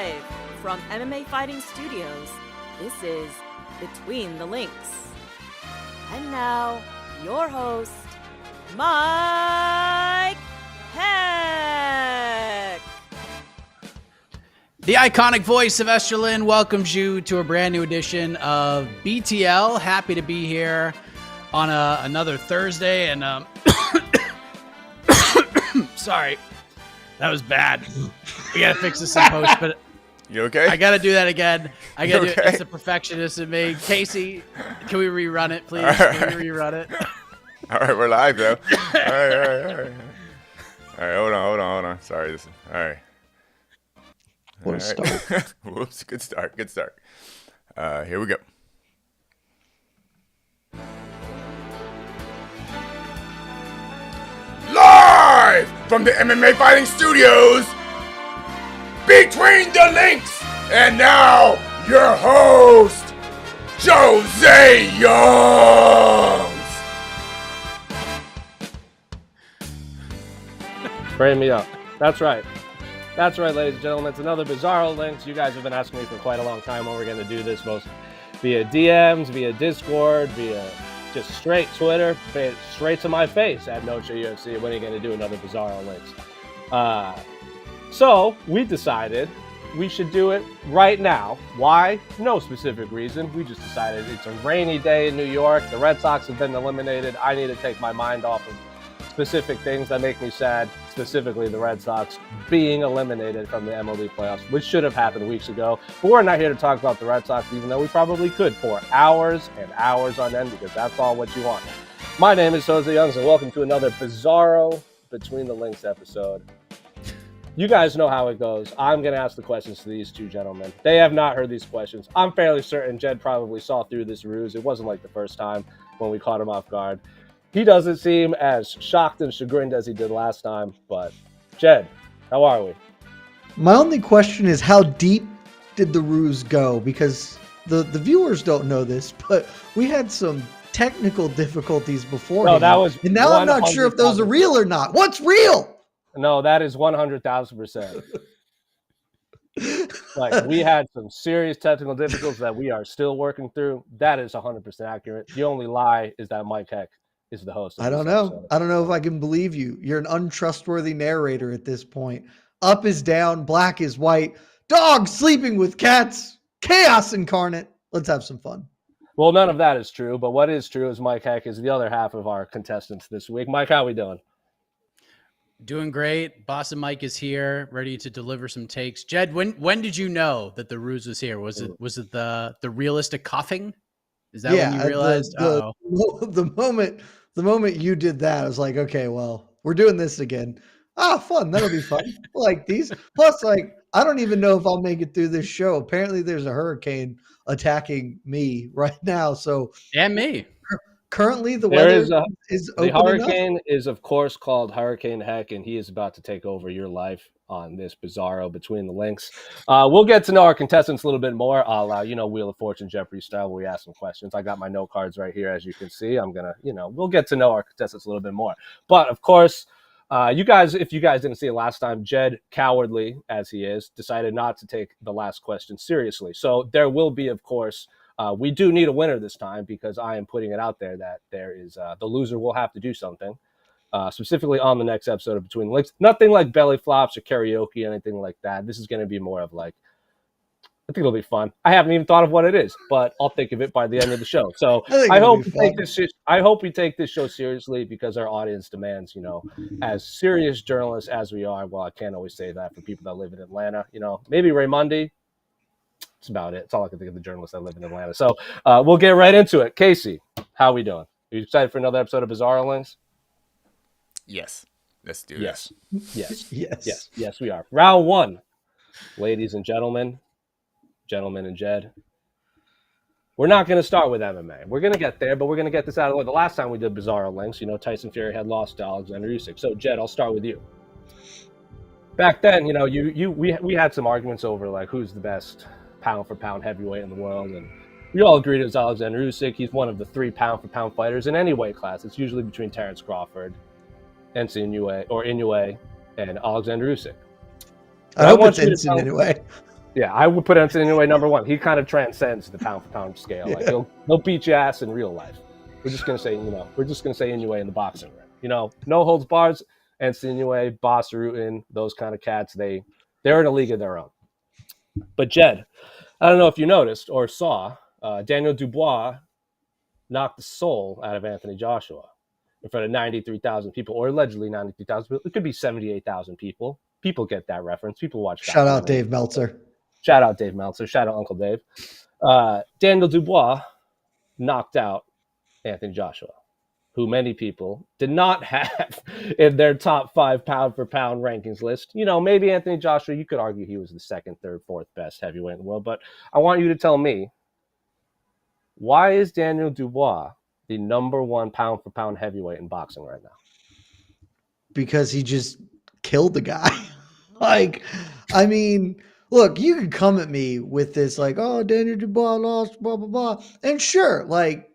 Live from MMA Fighting Studios, this is Between the Links. And now, your host, Mike Heck. The iconic voice of Esterlin welcomes you to a brand new edition of BTL. Happy to be here on another Thursday, and sorry, that was bad. We gotta fix this in post, but you okay? I gotta do that again. I gotta do it. Okay? It's the perfectionist in me. Casey, can we rerun it, please? All right. Can we rerun it? All right, we're live though. All right. Hold on. Sorry. All right. What a start. Whoops, good start. Here we go. Live from the MMA Fighting Studios, Between the Links, and now your host, Jose Youngs. Frame me up. That's right, ladies and gentlemen. It's another Bizarro Links. You guys have been asking me for quite a long time when we're going to do this, both via DMs, via Discord, via just straight Twitter, straight to my face at Noche UFC. When are you going to do another Bizarro Links? So we decided we should do it right now. Why? No specific reason. We just decided it's a rainy day in New York. The Red Sox have been eliminated. I need to take my mind off of specific things that make me sad, specifically the Red Sox being eliminated from the MLB playoffs, which should have happened weeks ago. But we're not here to talk about the Red Sox, even though we probably could for hours and hours on end, because that's all what you want. My name is Jose Youngs, and welcome to another Bizarro Between the Links episode. You guys know how it goes. I'm going to ask the questions to these two gentlemen. They have not heard these questions. I'm fairly certain Jed probably saw through this ruse. It wasn't like the first time when we caught him off guard. He doesn't seem as shocked and chagrined as he did last time, but Jed, how are we? My only question is, how deep did the ruse go? Because the viewers don't know this, but we had some technical difficulties before. No, that was, and now I'm not sure if those are real or not. What's real? No, that is 100,000%. Like, we had some serious technical difficulties that we are still working through. That is 100% accurate. The only lie is that Mike Heck is the host. I don't know. I don't know if I can believe you. You're an untrustworthy narrator at this point. Up is down, black is white, dogs sleeping with cats, chaos incarnate. Let's have some fun. Well, none of that is true, but what is true is Mike Heck is the other half of our contestants this week. Mike, how are we doing? Doing great. Boss and Mike is here, ready to deliver some takes. Jed, when did you know that the ruse was here? Was it the realistic coughing? Is that when you realized? The moment you did that, I was like, okay, well, we're doing this again. Fun. That'll be fun. Like these. Plus, like, I don't even know if I'll make it through this show. Apparently, there's a hurricane attacking me right now. So and me. Currently, the weather is open. The hurricane is, of course, called Hurricane Heck, and he is about to take over your life on this Bizarro Between the Links. We'll get to know our contestants a little bit more. I'll, Wheel of Fortune Jeopardy style, where we ask some questions. I got my note cards right here, as you can see. I'm gonna, we'll get to know our contestants a little bit more. But of course, you guys, if you guys didn't see it last time, Jed, cowardly as he is, decided not to take the last question seriously. So there will be, of course. We do need a winner this time, because I am putting it out there that there is the loser will have to do something, specifically on the next episode of Between the Links. Nothing like belly flops or karaoke, anything like that. This is going to be more of like, I think it'll be fun. I haven't even thought of what it is, but I'll think of it by the end of the show. So I hope we take this show seriously, because our audience demands, as serious journalists as we are. Well, I can't always say that for people that live in Atlanta. Maybe Raymundi. That's about it. It's all I can think of the journalists that live in Atlanta. So we'll get right into it. Casey, how are we doing? Are you excited for another episode of Bizarro Links? Yes. Let's do this. Yes, we are. Round one, ladies and gentlemen and Jed. We're not going to start with MMA. We're going to get there, but we're going to get this out of the way. The last time we did Bizarro Links, Tyson Fury had lost to Alexander Usyk. So, Jed, I'll start with you. Back then, we had some arguments over, like, who's the best pound for pound heavyweight in the world, and we all agreed it was Alexander Usyk. He's one of the 3 pound for pound fighters in any weight class. It's usually between Terrence Crawford, Inoue, and Alexander Usyk. I hope it's Inoue. Yeah, I would put Anthony Inoue number 1. He kind of transcends the pound for pound scale. Like he'll beat your ass in real life. We're just gonna say Inoue in the boxing ring. No holds bars. Anthony Inoue, Bas Rutten, those kind of cats. They're in a league of their own. But Jed, I don't know if you noticed or saw, Daniel Dubois knocked the soul out of Anthony Joshua in front of 93,000 people, or allegedly 93,000 people. It could be 78,000 people. People get that reference. People watch. Shout out Dave Meltzer. Shout out Dave Meltzer. Shout out Uncle Dave. Daniel Dubois knocked out Anthony Joshua, who many people did not have in their top 5 pound for pound rankings list. Maybe Anthony Joshua, you could argue he was the 2nd, 3rd, 4th best heavyweight in the world, but I want you to tell me, why is Daniel Dubois the number 1 pound for pound heavyweight in boxing right now? Because he just killed the guy. Look, you can come at me with this like, oh, Daniel Dubois lost, blah, blah, blah. And sure,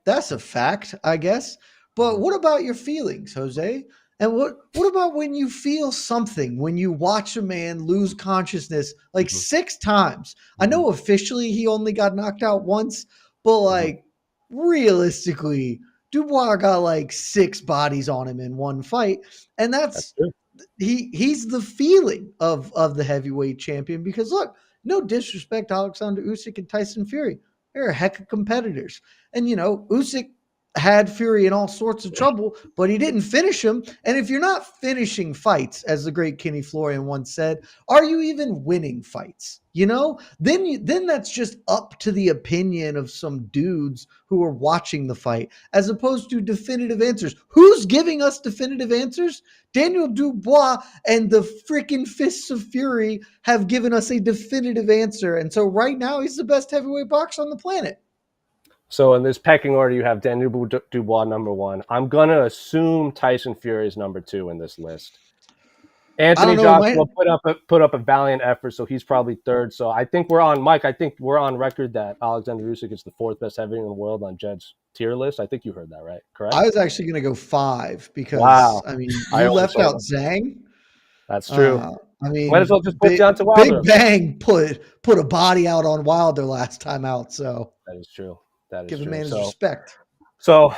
that's a fact, I guess. But what about your feelings, Jose? And what about when you feel something, when you watch a man lose consciousness 6 times? I know officially he only got knocked out once, but realistically, Dubois got 6 bodies on him in one fight. And that's he's the feeling of the heavyweight champion, because look, no disrespect to Alexander Usyk and Tyson Fury. They're a heck of competitors. And Usyk had Fury in all sorts of trouble, but he didn't finish him. And if you're not finishing fights, as the great Kenny Florian once said, are you even winning fights? Then that's just up to the opinion of some dudes who are watching the fight, as opposed to definitive answers. Who's giving us definitive answers? Daniel Dubois and the freaking Fists of Fury have given us a definitive answer. And so right now he's the best heavyweight boxer on the planet. So in this pecking order, you have Daniel Dubois number 1. I'm going to assume Tyson Fury is number 2 in this list. Anthony Joshua put up a valiant effort, so he's probably 3rd. So I think we're on record that Alexander Usyk is the 4th best heavyweight in the world on Jed's tier list. I think you heard that right, correct? I was actually going to go 5 because, you left out Zhang. That's true. Might as well just put down to Big Wilder. Bang put a body out on Wilder last time out. So that is true. Give a man his respect. So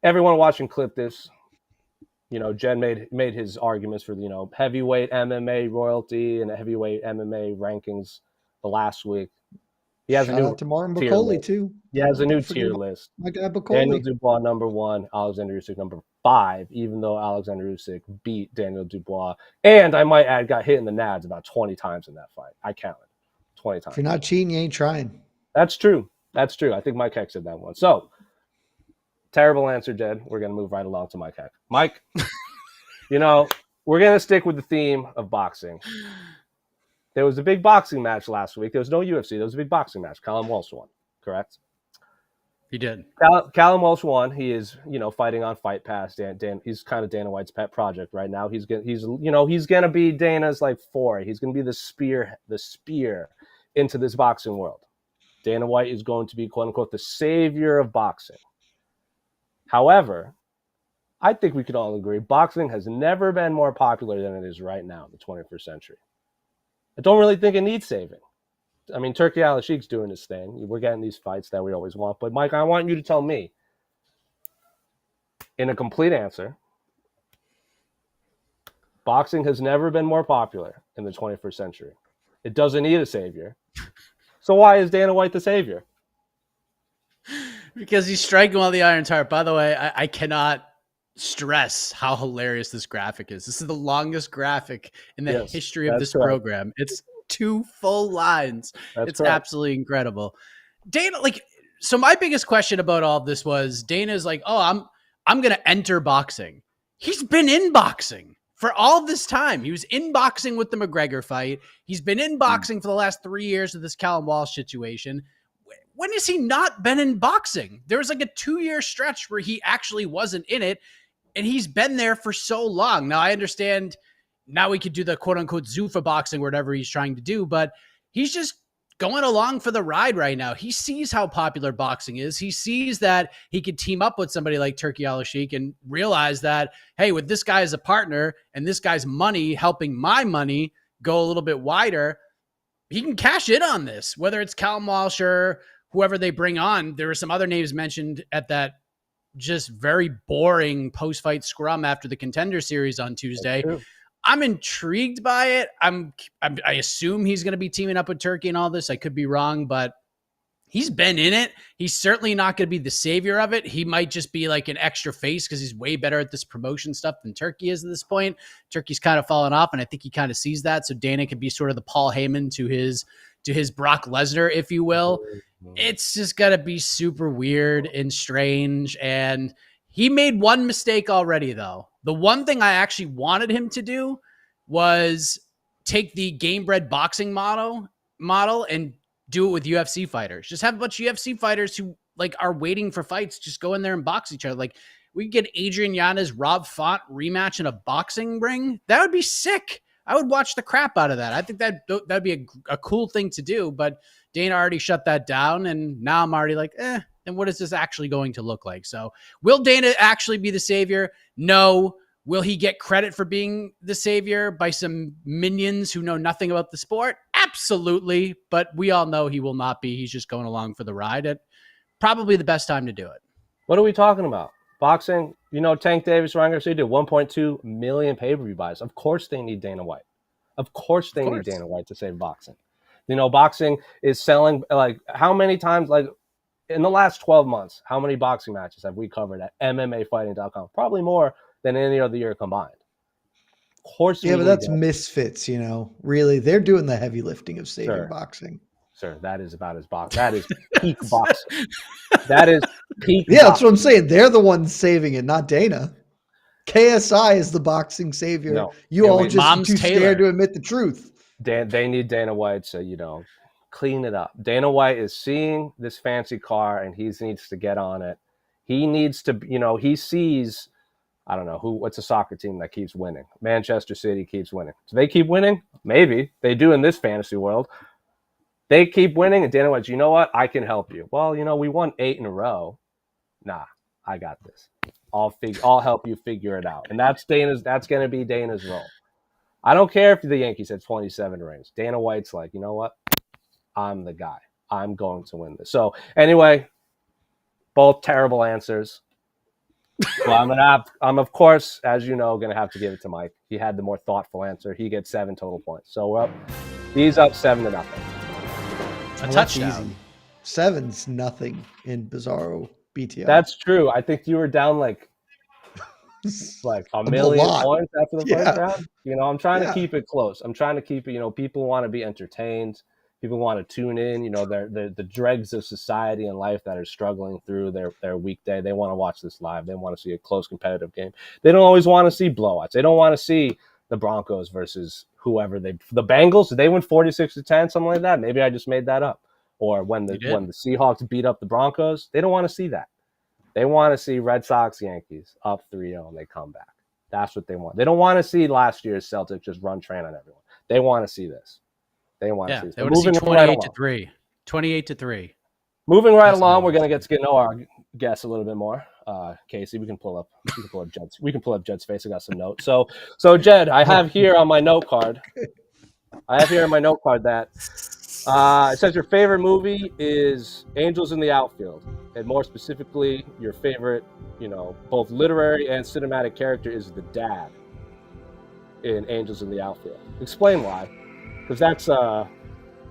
everyone watching clip this, Jen made his arguments for the, heavyweight MMA royalty and heavyweight MMA rankings the last week. He has Shout a new out to Martin tier Bacoli list. too. He has a new tier list. My guy Bacoli. Daniel Dubois number 1, Alexander Usyk number 5, even though Alexander Usyk beat Daniel Dubois. And I might add, got hit in the nads about 20 times in that fight. I counted 20 times. If you're not cheating, you ain't trying. That's true. That's true. I think Mike Heck said that one. So, terrible answer, Jed. We're going to move right along to Mike Heck. Mike, we're going to stick with the theme of boxing. There was a big boxing match last week. There was no UFC. There was a big boxing match. Callum Walsh won, correct? He did. Callum Walsh won. He is, fighting on Fight Pass. Dan, he's kind of Dana White's pet project right now. He's going to be Dana's foray. He's going to be the spear into this boxing world. Dana White is going to be, quote unquote, the savior of boxing. However, I think we could all agree boxing has never been more popular than it is right now in the 21st century. I don't really think it needs saving. Turki Al-Sheikh's doing his thing. We're getting these fights that we always want. But, Mike, I want you to tell me, in a complete answer, boxing has never been more popular in the 21st century. It doesn't need a savior. So why is Dana White the savior? Because he's striking while the iron's hot. By the way, I cannot stress how hilarious this graphic is. This is the longest graphic in the history of this program. It's 2 full lines. It's absolutely incredible. Dana, so my biggest question about all this was Dana's I'm going to enter boxing. He's been in boxing for all this time. He was in boxing with the McGregor fight. He's been in boxing for the last 3 years of this Callum Walsh situation. When has he not been in boxing? There was a 2-year stretch where he actually wasn't in it, and he's been there for so long. Now, I understand now we could do the quote-unquote Zuffa boxing, whatever he's trying to do, but he's just going along for the ride right now. He sees how popular boxing is. He sees that he could team up with somebody like Turki Al-Sheikh and realize that, hey, with this guy as a partner and this guy's money helping my money go a little bit wider, he can cash in on this, whether it's Callum Walsh or whoever they bring on. There were some other names mentioned at that just very boring post-fight scrum after the Contender Series on Tuesday. I'm intrigued by it. I assume he's going to be teaming up with Turkey and all this. I could be wrong, but he's been in it. He's certainly not going to be the savior of it. He might just be like an extra face because he's way better at this promotion stuff than Turkey is at this point. Turkey's kind of fallen off, and I think he kind of sees that. So Dana could be sort of the Paul Heyman to his Brock Lesnar, if you will. It's just got to be super weird and strange. And he made one mistake already, though. The one thing I actually wanted him to do was take the Gamebred boxing model and do it with UFC fighters. Just have a bunch of UFC fighters who like are waiting for fights. Just go in there and box each other. Like we could get Adrian Yanez, Rob Font rematch in a boxing ring. That would be sick. I would watch the crap out of that. I think that'd be a cool thing to do, but Dana already shut that down. And now I'm already like, then what is this actually going to look like? So will Dana actually be the savior? No. Will he get credit for being the savior by some minions who know nothing about the sport? Absolutely. But we all know he will not be. He's just going along for the ride at probably the best time to do it. What are we talking about? Boxing, Tank Davis, Ryan Garcia did 1.2 million pay-per-view buys. Of course they need Dana White. Of course they need Dana White to save boxing. Boxing is selling, like, how many times, like, in the last 12 months, how many boxing matches have we covered at MMAfighting.com? Probably more than any other year combined. Of course. Yeah, but that's misfits, Really, they're doing the heavy lifting of saving boxing. Sir, that is about his box. That is peak boxing. That is peak. Yeah, that's what I'm saying. They're the ones saving it, not Dana. KSI is the boxing savior. No, you all just too scared to admit the truth. They need Dana White to, clean it up. Dana White is seeing this fancy car and he needs to get on it. He needs to, he sees, I don't know what's a soccer team that keeps winning. Manchester City keeps winning. Do they keep winning? Maybe they do in this fantasy world. They keep winning, and Dana White's, you know what? I can help you. Well, we won 8 in a row. Nah, I got this. I'll help you figure it out. And that's going to be Dana's role. I don't care if the Yankees had 27 rings. Dana White's like, you know what? I'm the guy. I'm going to win this. So anyway, both terrible answers. Well, I'm of course, as you know, going to have to give it to Mike. He had the more thoughtful answer. He gets 7 total points. So he's up 7-0. A touchdown. 7's nothing in Bizarro BTL. That's true. I think you were down like a million points after the first round. I'm trying to keep it close. I'm trying to keep it, people want to be entertained. People want to tune in. They're the dregs of society and life that are struggling through their weekday. They want to watch this live. They want to see a close competitive game. They don't always want to see blowouts. They don't want to see the Broncos versus whoever the Bengals. Did they win 46-10, something like that? Maybe I just made that up. Or when the Seahawks beat up the Broncos, they don't want to see that. They want to see Red Sox Yankees up 3-0 and they come back. That's what they want. They don't want to see last year's Celtics just run train on everyone. They want to see this. They want to see this. They want to see 28-3. 28-3. Moving right along, we're going to know our guests a little bit more. Casey, we can pull up Jed's. We can pull up Jed's face. I got some notes. So Jed, I have here on my note card. That it says your favorite movie is Angels in the Outfield, and more specifically, your favorite, both literary and cinematic character is the dad in Angels in the Outfield. Explain why, because that's I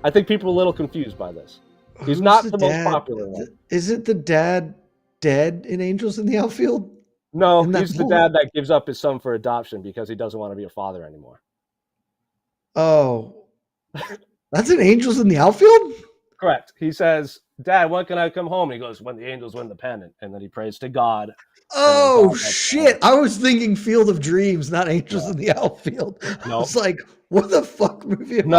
think people are a little confused by this. He's not the most popular one. Isn't the dad dead in Angels in the Outfield? No, he's the dad that gives up his son for adoption because he doesn't want to be a father anymore. Oh, that's in Angels in the Outfield? Correct. He says, Dad, when can I come home? And he goes, when the Angels win the pennant. And then he prays to God. Oh, shit. I was thinking Field of Dreams, not Angels in the Outfield. Nope. I was like, what the fuck movie am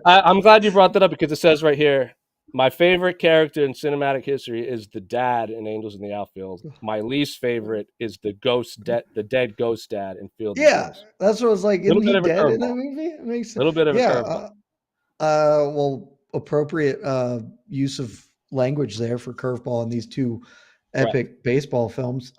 I'm glad you brought that up because it says right here, my favorite character in cinematic history is the dad in Angels in the Outfield. My least favorite is the dead ghost dad in Field of Dreams. That's what I was like. Isn't he dead in that movie? It makes sense. A little bit of a curveball. Well, appropriate use of language there for curveball in these two epic baseball films.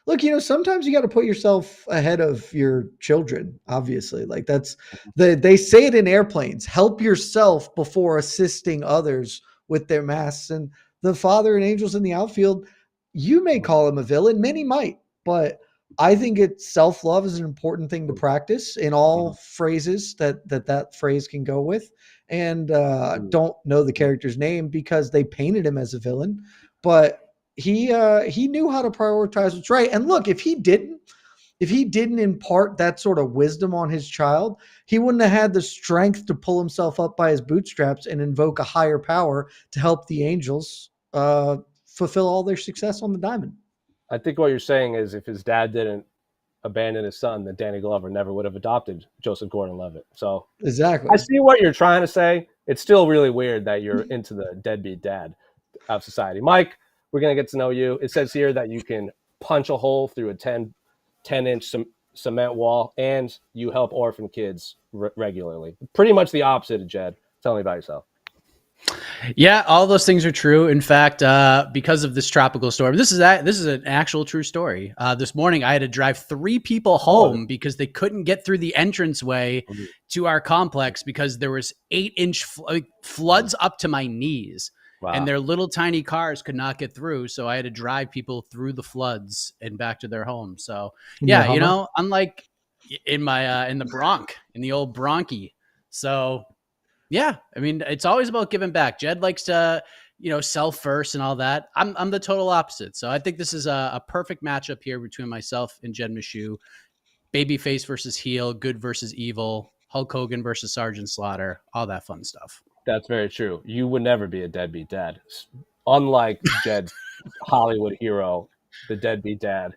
look, sometimes you got to put yourself ahead of your children, obviously. Like that's they say it in airplanes, help yourself before assisting others with their masks. And the father and angels in the outfield, you may call him a villain, many might, but I think self-love is an important thing to practice in all phrases that phrase can go with. And don't know the character's name because they painted him as a villain, but he knew how to prioritize what's right. And look, if he didn't impart that sort of wisdom on his child, he wouldn't have had the strength to pull himself up by his bootstraps and invoke a higher power to help the Angels fulfill all their success on the diamond. I think what you're saying is if his dad didn't abandon his son, then Danny Glover never would have adopted Joseph Gordon-Levitt. So exactly, I see what you're trying to say. It's still really weird that you're into the deadbeat dad of society. Mike, we're going to get to know you. It says here that you can punch a hole through a 10-inch cement wall, and you help orphan kids regularly. Pretty much the opposite of Jed. Tell me about yourself. Yeah, all those things are true. In fact, because of this tropical storm, this is an actual true story. This morning, I had to drive 3 people home because they couldn't get through the entranceway to our complex because there was 8-inch floods up to my knees. Wow. And their little tiny cars could not get through. So I had to drive people through the floods and back to their homes. So yeah, unlike in the old Bronchi. So yeah, I mean, it's always about giving back. Jed likes to, self first and all that. I'm the total opposite. So I think this is a perfect matchup here between myself and Jed Meshew. Babyface versus heel, good versus evil, Hulk Hogan versus Sergeant Slaughter, all that fun stuff. That's very true. You would never be a deadbeat dad. Unlike Jed's Hollywood hero, the deadbeat dad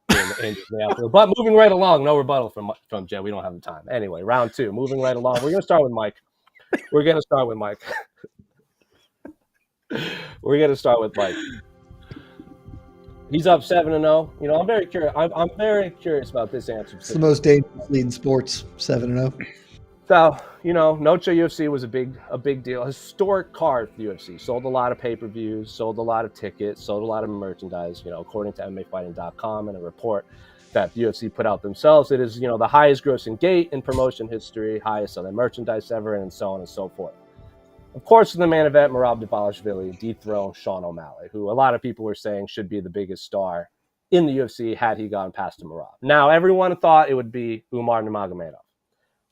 in the outfield. But moving right along, no rebuttal from Jed. We don't have the time. Anyway, round 2. Moving right along. We're going to start with Mike. He's up 7-0. I'm very curious. I'm very curious about this answer. It's the most dangerous lead in sports, 7-0. So, Noche UFC was a big deal. A historic card for the UFC. Sold a lot of pay-per-views, sold a lot of tickets, sold a lot of merchandise, according to MMAfighting.com and a report that the UFC put out themselves. It is, the highest grossing gate in promotion history, highest selling merchandise ever, and so on and so forth. Of course, in the main event, Merab Dvalishvili dethroned Sean O'Malley, who a lot of people were saying should be the biggest star in the UFC had he gone past to Merab. Now, everyone thought it would be Umar Nurmagomedov.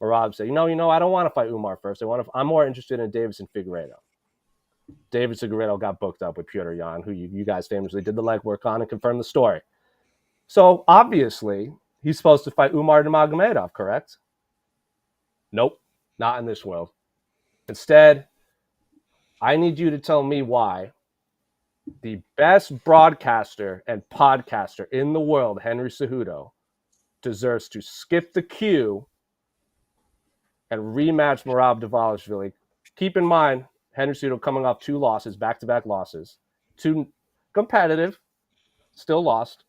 Merab said, I don't want to fight Umar first. I'm more interested in Devieson Figueiredo. Devieson Figueiredo got booked up with Petr Yan, who you guys famously did the legwork on and confirmed the story. So, obviously, he's supposed to fight Umar Nurmagomedov, correct? Nope, not in this world. Instead, I need you to tell me why the best broadcaster and podcaster in the world, Henry Cejudo, deserves to skip the queue and rematch Merab Dvalishvili. Keep in mind, Henry Cejudo coming off 2 losses, back-to-back losses. 2 competitive, still lost.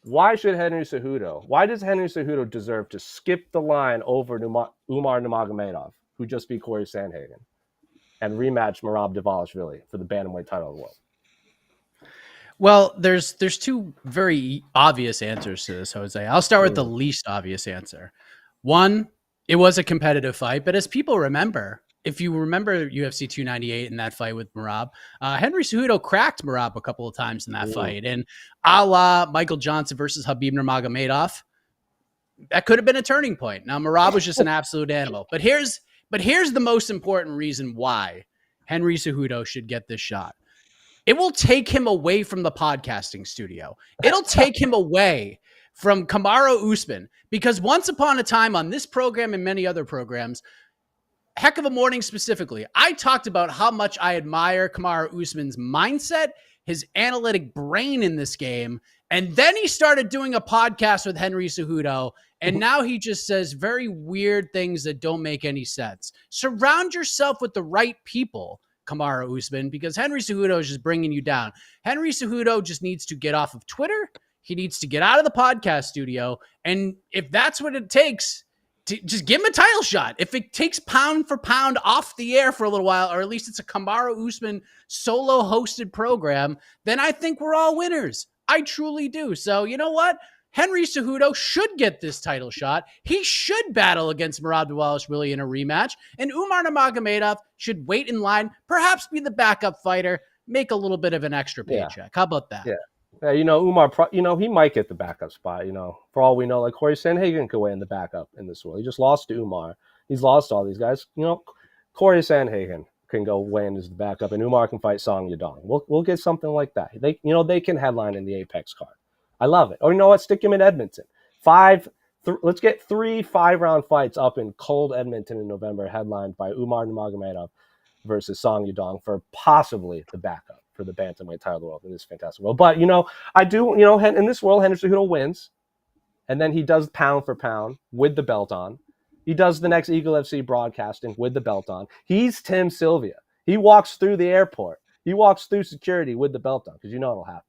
Why does Henry Cejudo deserve to skip the line over Umar Nurmagomedov, who just beat Corey Sandhagen, and rematch Merab Dvalishvili for the bantamweight title of the world? Well, there's 2 very obvious answers to this, Jose. I'll start with the least obvious answer. One, it was a competitive fight, but as people remember, if you remember UFC 298 in that fight with Merab, Henry Cejudo cracked Merab a couple of times in that fight. And a la Michael Johnson versus Khabib Nurmagomedov, that could have been a turning point. Now, Merab was just an absolute animal. But here's the most important reason why Henry Cejudo should get this shot. It will take him away from the podcasting studio. It'll take him away from Kamaru Usman, because once upon a time on this program and many other programs, Heck of a Morning specifically, I talked about how much I admire Kamaru Usman's mindset, his analytic brain in this game, and then he started doing a podcast with Henry Cejudo, and now he just says very weird things that don't make any sense. Surround yourself with the right people, Kamaru Usman, because Henry Cejudo is just bringing you down. Henry Cejudo just needs to get off of Twitter. He needs to get out of the podcast studio. And if that's what it takes, just give him a title shot. If it takes pound for pound off the air for a little while, or at least it's a Kamaru Usman solo hosted program, then I think we're all winners. I truly do. So you know what? Henry Cejudo should get this title shot. He should battle against Merab Dvalishvili in a rematch. And Umar Nurmagomedov should wait in line, perhaps be the backup fighter, make a little bit of an extra paycheck. How about that? Yeah. Umar, he might get the backup spot, for all we know. Like Corey Sandhagen could weigh in the backup in this world. He just lost to Umar. He's lost all these guys. Corey Sandhagen can go weigh in as the backup, and Umar can fight Song Yadong. We'll get something like that. They can headline in the Apex card. I love it. Or you know what? Stick him in Edmonton. Let's get 3 5-round fights up in cold Edmonton in November, headlined by Umar Nurmagomedov versus Song Yadong for possibly the backup for the bantamweight title of the world in this fantastic world. But I do. In this world, Henry Cejudo wins, and then he does pound for pound with the belt on. He does the next Eagle FC broadcasting with the belt on. He's Tim Sylvia. He walks through the airport. He walks through security with the belt on because it'll happen.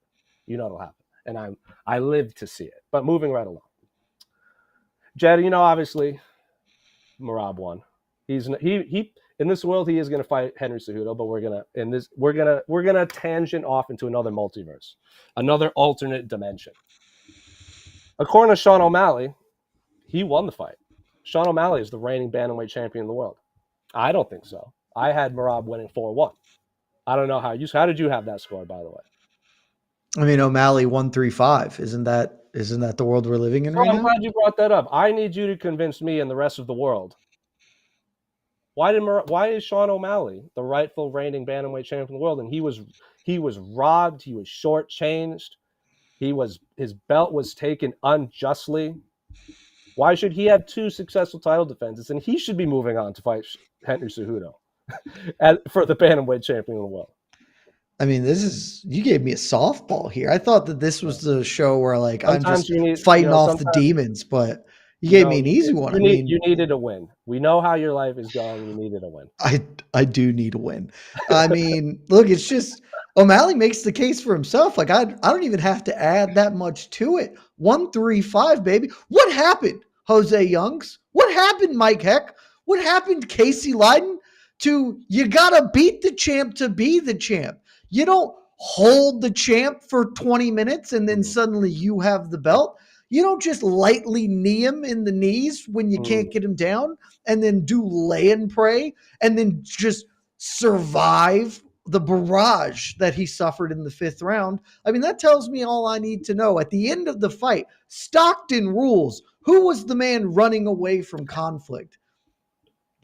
It'll happen. And I live to see it. But moving right along. Jed, obviously, Merab won. He in this world he is going to fight Henry Cejudo, but we're gonna tangent off into another multiverse, another alternate dimension. According to Sean O'Malley, he won the fight. Sean O'Malley is the reigning bantamweight champion in the world. I don't think so. I had Merab winning 4-1. I don't know how did you have that score, by the way? I mean, O'Malley 135. Isn't that the world we're living in right now? I'm glad you brought that up. I need you to convince me and the rest of the world. Why is Sean O'Malley the rightful reigning bantamweight champion in the world? And he was robbed. He was shortchanged. His belt was taken unjustly. Why should he have 2 successful title defenses and he should be moving on to fight Henry Cejudo for the bantamweight champion in the world? I mean, you gave me a softball here. I thought that this was the show where I'm just fighting off the demons, but you gave me an easy one. You needed a win. We know how your life is going. You needed a win. I do need a win. I mean, look, it's just O'Malley makes the case for himself. I don't even have to add that much to it. 135, baby. What happened, Jose Youngs? What happened, Mike Heck? What happened, Casey Leiden? You gotta beat the champ to be the champ. You don't hold the champ for 20 minutes and then suddenly you have the belt. You don't just lightly knee him in the knees when you can't get him down and then do lay and pray and then just survive the barrage that he suffered in the 5th round. I mean, that tells me all I need to know. At the end of the fight, Stockton rules. Who was the man running away from conflict?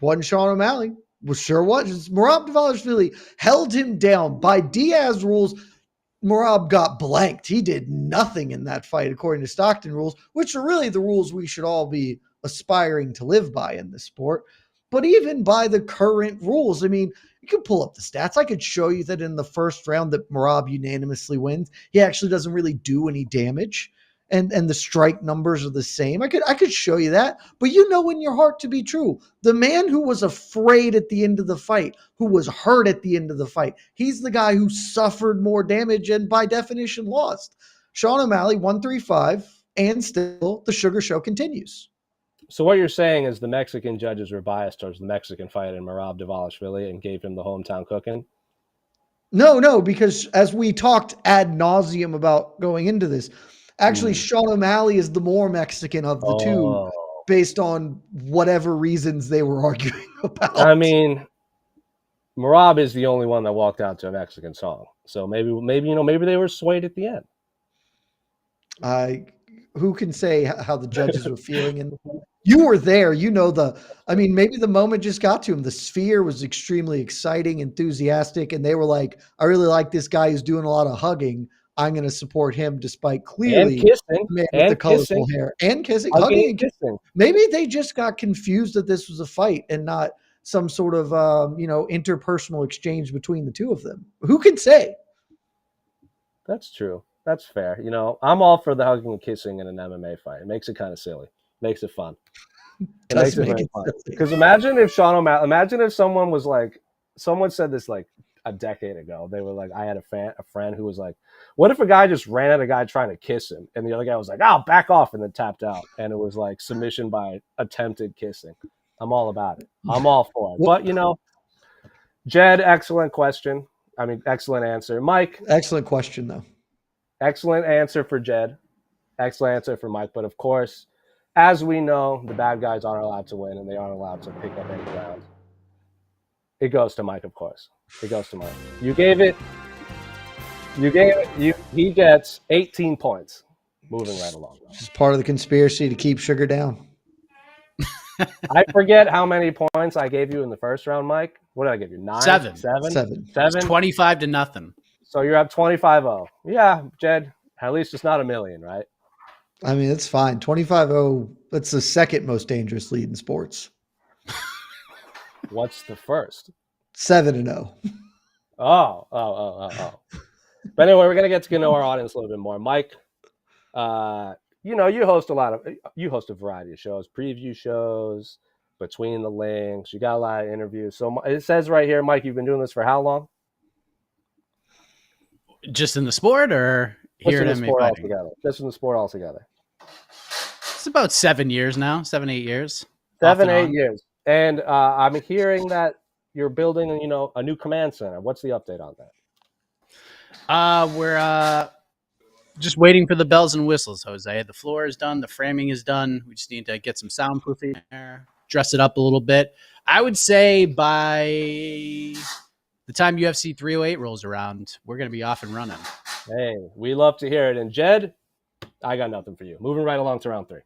Wasn't Sean O'Malley. Was sure was. Merab Dvalishvili held him down. By Diaz rules, Merab got blanked. He did nothing in that fight according to Stockton rules, which are really the rules we should all be aspiring to live by in this sport. But even by the current rules, I mean, you can pull up the stats. I could show you that in the 1st round that Merab unanimously wins. He actually doesn't really do any damage. And the strike numbers are the same. I could show you that, but in your heart to be true. The man who was afraid at the end of the fight, who was hurt at the end of the fight, he's the guy who suffered more damage and by definition lost. Sean O'Malley 135, and still the sugar show continues. So what you're saying is the Mexican judges were biased towards the Mexican fighter Merab Dvalishvili and gave him the hometown cooking? No, because as we talked ad nauseum about going into this, actually, Sean O'Malley is the more Mexican of the two, based on whatever reasons they were arguing about. I mean, Merab is the only one that walked out to a Mexican song, so maybe they were swayed at the end. Who can say how the judges were feeling? And you were there, maybe the moment just got to him. The Sphere was extremely exciting, enthusiastic, and they were like, "I really like this guy who's doing a lot of hugging. I'm going to support him despite clearly the colorful hair and kissing, hugging and kissing. Maybe they just got confused that this was a fight and not some sort of, interpersonal exchange between the two of them. Who can say? That's true. That's fair. I'm all for the hugging and kissing in an MMA fight. It makes it kind of silly. Makes it fun. It makes it very fun. Because imagine if someone was like, someone said this like a decade ago. They were like, I had a friend who was like, what if a guy just ran at a guy trying to kiss him? And the other guy was like, oh, back off, and then tapped out. And it was like submission by attempted kissing. I'm all about it. I'm all for it. But, Jed, excellent question. Excellent answer. Mike. Excellent question, though. Excellent answer for Jed. Excellent answer for Mike. But of course, as we know, the bad guys aren't allowed to win, and they aren't allowed to pick up any ground. It goes to Mike, of course. It goes to Mike. You gave it. He gets 18 points. Moving right along. Just part of the conspiracy to keep Sugar down. I forget how many points I gave you in the first round, Mike. What did I give you? 9? Seven. 7. 25-0. So you're up 25-0. Yeah, Jed. At least it's not a million, right? I mean, it's fine. 25-0. That's the second most dangerous lead in sports. What's the first? 7-0. Oh. But anyway, we're gonna get to know our audience a little bit more. Mike, you host a variety of shows, preview shows, Between the Links. You got a lot of interviews. So it says right here, Mike, you've been doing this for how long? Just in the sport, or here at MMA Fighting? Just in the sport altogether. It's about 7 years now, 7-8 years. 7-8 years. And I'm hearing that you're building, a new command center. What's the update on that? We're just waiting for the bells and whistles, Jose. The floor is done. The framing is done. We just need to get some soundproofing there, dress it up a little bit. I would say by the time UFC 308 rolls around, we're going to be off and running. Hey, we love to hear it. And Jed, I got nothing for you. Moving right along to round 3.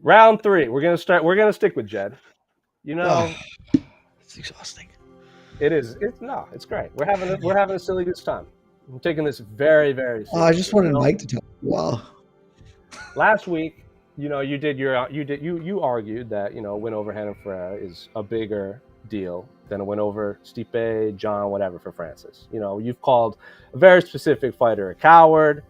Round 3. We're gonna stick with Jed. It's exhausting. It is. It's great. We're having a silly good time. I'm taking this very, very seriously. I just wanted Mike to talk. Wow. Last week, you argued that win over Renan Ferreira is a bigger deal than a win over Stipe, John, whatever for Francis. You've called a very specific fighter a coward.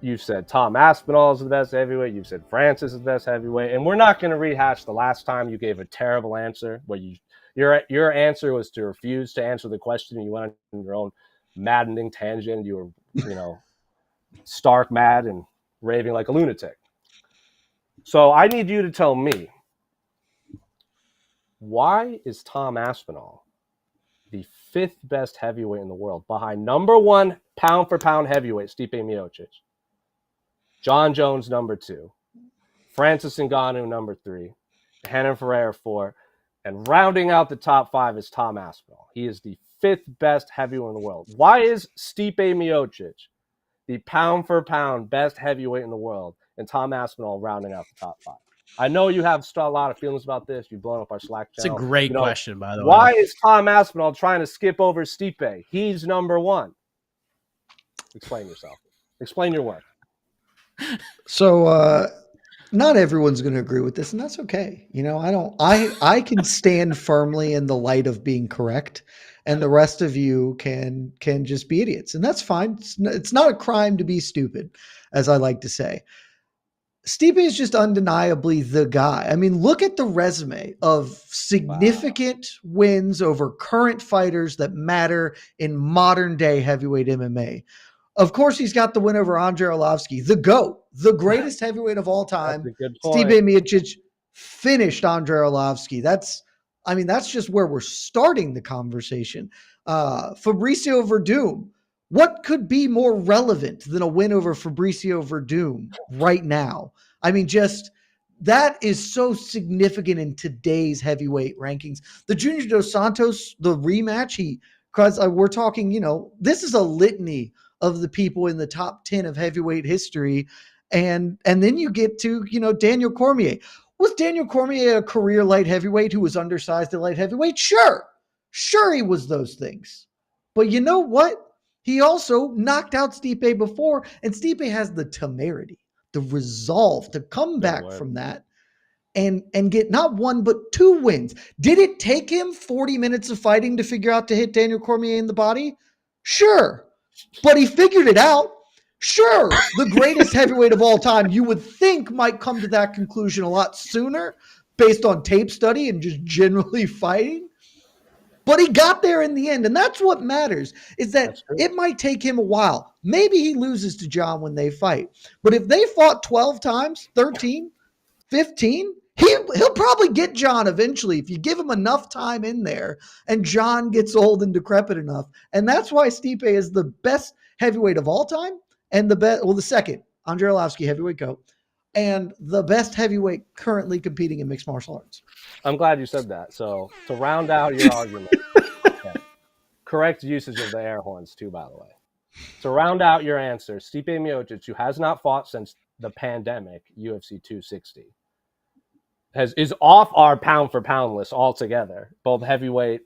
You've said Tom Aspinall is the best heavyweight. You've said Francis is the best heavyweight, and we're not going to rehash the last time you gave a terrible answer where your answer was to refuse to answer the question, and you went on your own maddening tangent. You were, stark mad and raving like a lunatic. So I need you to tell me, why is Tom Aspinall the 5th best heavyweight in the world behind number 1 pound for pound heavyweight Stipe Miocic, John Jones number 2, Francis Ngannou number 3, Renan Ferreira 4, and rounding out the top 5 is Tom Aspinall. He is the 5th best heavyweight in the world. Why is Stipe Miocic the pound for pound best heavyweight in the world and Tom Aspinall rounding out the top 5? I know you have a lot of feelings about this. You've blown up our Slack channel. It's a great question, by the way. Why is Tom Aspinall trying to skip over Stipe? He's number 1. Explain yourself. Explain your work. So not everyone's going to agree with this, and that's okay. I can stand firmly in the light of being correct, and the rest of you can just be idiots, and that's fine. It's not a crime to be stupid, as I like to say. Stipe is just undeniably the guy. I mean, look at the resume of significant wins over current fighters that matter in modern day heavyweight MMA. Of course, he's got the win over Andrei Arlovski, the GOAT, the greatest heavyweight of all time. Stipe Miocic finished Andrei Arlovski. That's just where we're starting the conversation. Fabricio Verdum. What could be more relevant than a win over Fabricio Verdum right now? I mean, just that is so significant in today's heavyweight rankings. The Junior Dos Santos, the rematch, because we're talking, this is a litany of the people in the top 10 of heavyweight history. And then you get to, Daniel Cormier. Was Daniel Cormier a career light heavyweight who was undersized at light heavyweight? Sure he was those things. But you know what? He also knocked out Stipe before, and Stipe has the temerity, the resolve to come back from that and get not 1, but 2 wins. Did it take him 40 minutes of fighting to figure out to hit Daniel Cormier in the body? Sure. But he figured it out. Sure. The greatest heavyweight of all time, you would think, might come to that conclusion a lot sooner based on tape study and just generally fighting. But he got there in the end, and that's what matters, is that it might take him a while. Maybe he loses to John when they fight. But if they fought 12 times, 13, 15, He'll probably get John eventually if you give him enough time in there and John gets old and decrepit enough. And that's why Stipe is the best heavyweight of all time and the second Andrei Arlovski heavyweight GOAT and the best heavyweight currently competing in mixed martial arts. I'm glad you said that. So to round out your argument, correct usage of the air horns too, by the way. To round out your answer, Stipe Miocic, who has not fought since the pandemic, UFC 260, is off our pound for pound list altogether. Both heavyweight,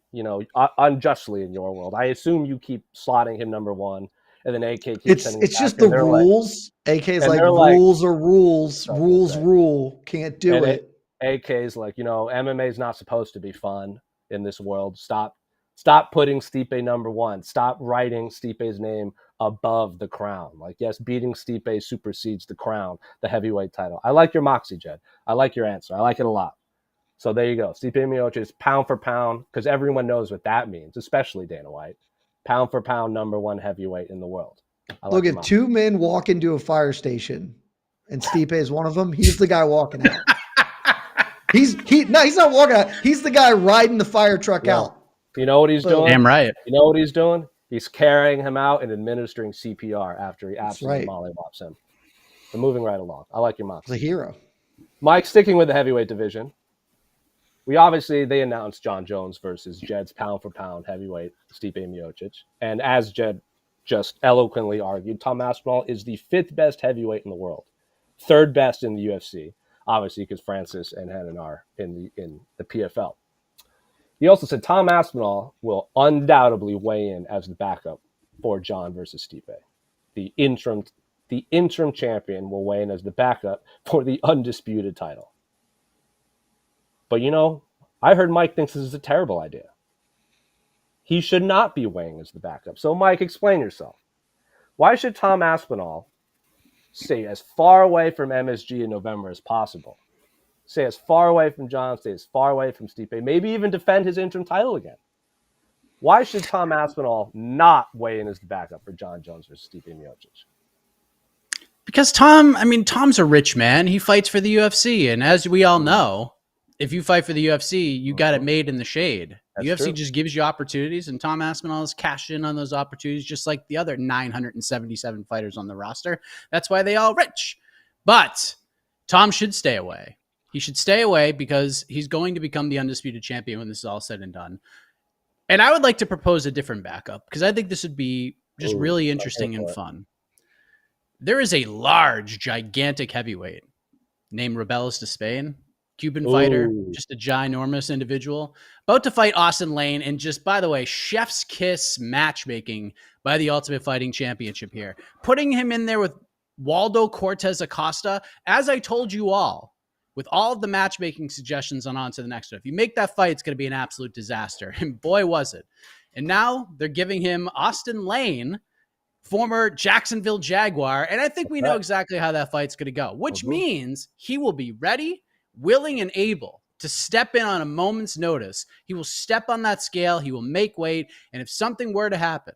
unjustly in your world. I assume you keep slotting him number one, and then AK keeps sending it's just the rules. AK's like rules are rules. Rules rule. Can't do it. AK's like, MMA is not supposed to be fun in this world. Stop putting Stipe number one. Stop writing Stipe's name above the crown. Like, yes, beating Stipe supersedes the crown, the heavyweight title. I like your moxie, Jed. I like your answer. I like it a lot. So there you go. Stipe Miocic is pound for pound, because everyone knows what that means, especially Dana White. Pound for pound, number one heavyweight in the world. Look, if two men walk into a fire station and Stipe is one of them, he's the guy walking out. He's not walking out. He's the guy riding the fire truck out. You know what he's doing? Damn right. You know what he's doing? He's carrying him out and administering CPR after he absolutely mollywops him. We're moving right along. I like your mock. The hero. Mike, sticking with the heavyweight division, they announced John Jones versus Jed's pound for pound heavyweight Stipe Miocic. And as Jed just eloquently argued, Tom Aspinall is the 5th best heavyweight in the world, 3rd best in the UFC, obviously because Francis and Hannon are in the PFL. He also said Tom Aspinall will undoubtedly weigh in as the backup for John versus Stipe. The interim champion will weigh in as the backup for the undisputed title. But I heard Mike thinks this is a terrible idea. He should not be weighing as the backup. So Mike, explain yourself. Why should Tom Aspinall stay as far away from MSG in November as possible? Stay as far away from John, stay as far away from Stipe, maybe even defend his interim title again. Why should Tom Aspinall not weigh in as the backup for John Jones versus Stipe Miocic? Because Tom's a rich man. He fights for the UFC. And as we all know, if you fight for the UFC, you got it made in the shade. The UFC just gives you opportunities, and Tom Aspinall has cashed in on those opportunities just like the other 977 fighters on the roster. That's why they all rich. But Tom should stay away. He should stay away because he's going to become the undisputed champion when this is all said and done. And I would like to propose a different backup because I think this would be just really interesting and fun. There is a large, gigantic heavyweight named Rebelis de Spain, Cuban fighter, just a ginormous individual, about to fight Austin Lane. And just, by the way, chef's kiss matchmaking by the Ultimate Fighting Championship here. Putting him in there with Waldo Cortez Acosta, as I told you all, with all of the matchmaking suggestions on to the next one. If you make that fight, it's going to be an absolute disaster. And boy, was it. And now they're giving him Austin Lane, former Jacksonville Jaguar. And I think we know exactly how that fight's going to go, which means he will be ready, willing, and able to step in on a moment's notice. He will step on that scale. He will make weight. And if something were to happen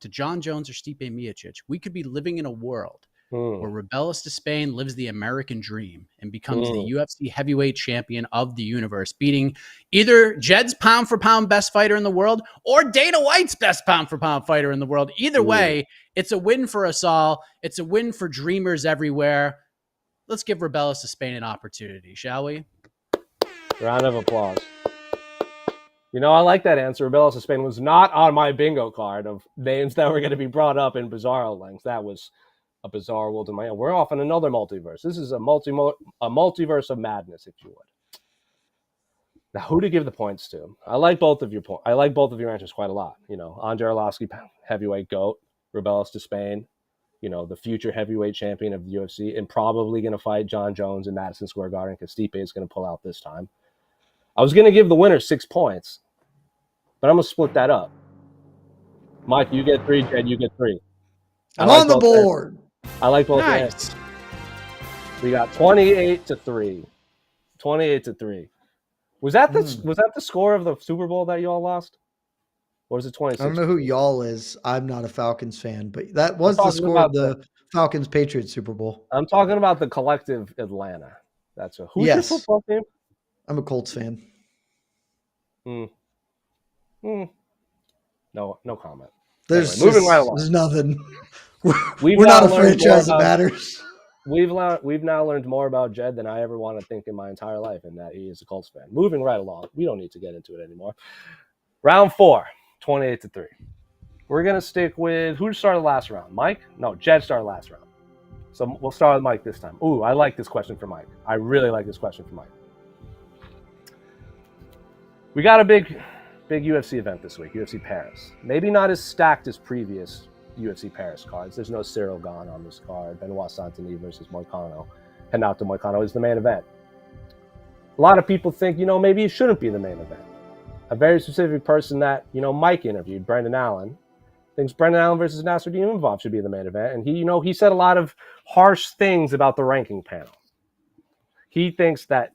to John Jones or Stipe Miocic, we could be living in a world where Rebelis de Spain lives the American dream and becomes the UFC heavyweight champion of the universe, beating either Jed's pound for pound best fighter in the world or Dana White's best pound for pound fighter in the world. Either way, it's a win for us all. It's a win for dreamers everywhere. Let's give Rebelis de Spain an opportunity, shall we? Round of applause. I like that answer. Rebelis de Spain was not on my bingo card of names that were going to be brought up in Bizarro links. That was a bizarre world in my own. We're off in another multiverse. This is a multiverse of madness, if you would. Now, who to give the points to? I like both of your answers quite a lot. Andrei Arlovski, heavyweight GOAT, Rebelis de Spain, the future heavyweight champion of the UFC, and probably going to fight John Jones in Madison Square Garden because Stipe is going to pull out this time. I was going to give the winner 6 points, but I'm going to split that up. Mike, you get 3. Jed, you get 3. I'm on the board. I like both answers. We got 28-3. 28-3. Was that the score of the Super Bowl that you all lost? Or was it 26? I don't know who y'all is. I'm not a Falcons fan, but that was the score of the Falcons-Patriots Super Bowl. I'm talking about the collective Atlanta. Who's your football team? I'm a Colts fan. No comment. There's moving right along. There's nothing. We're not a franchise that matters. We've now learned more about Jed than I ever want to think in my entire life, and that he is a Colts fan. Moving right along. We don't need to get into it anymore. Round 4, 28-3. We're going to stick with who started last round? Mike? No, Jed started last round. So we'll start with Mike this time. Ooh, I like this question for Mike. I really like this question for Mike. We got a big UFC event this week, UFC Paris. Maybe not as stacked as previous UFC Paris cards. There's no Cyril Gane on this card. Benoit Saint Denis versus Moicano. Renato Moicano is the main event. A lot of people think, maybe it shouldn't be the main event. A very specific person that, Mike interviewed, Brendan Allen, thinks Brendan Allen versus Nassourdine Imavov should be the main event. And he said a lot of harsh things about the ranking panel. He thinks that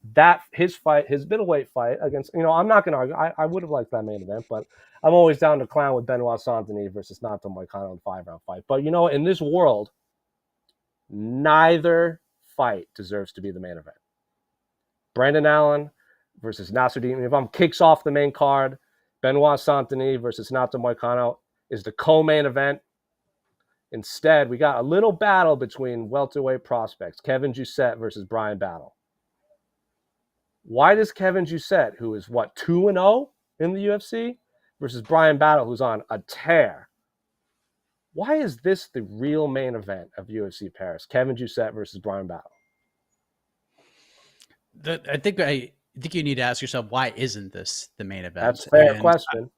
his middleweight fight against, I'm not going to argue. I would have liked that main event, but I'm always down to clown with Benoit Saint Denis versus Renato Moicano in 5-round fight. But, in this world, neither fight deserves to be the main event. Brendan Allen versus Nassourdine Imavov kicks off the main card. Benoit Saint Denis versus Renato Moicano is the co-main event. Instead, we got a little battle between welterweight prospects, Kevin Jousset versus Brian Battle. Why does Kevin Jousset, who is 2-0 in the UFC, versus Brian Battle, who's on a tear? Why is this the real main event of UFC Paris? Kevin Jousset versus Brian Battle. I think you need to ask yourself, why isn't this the main event? That's a fair question.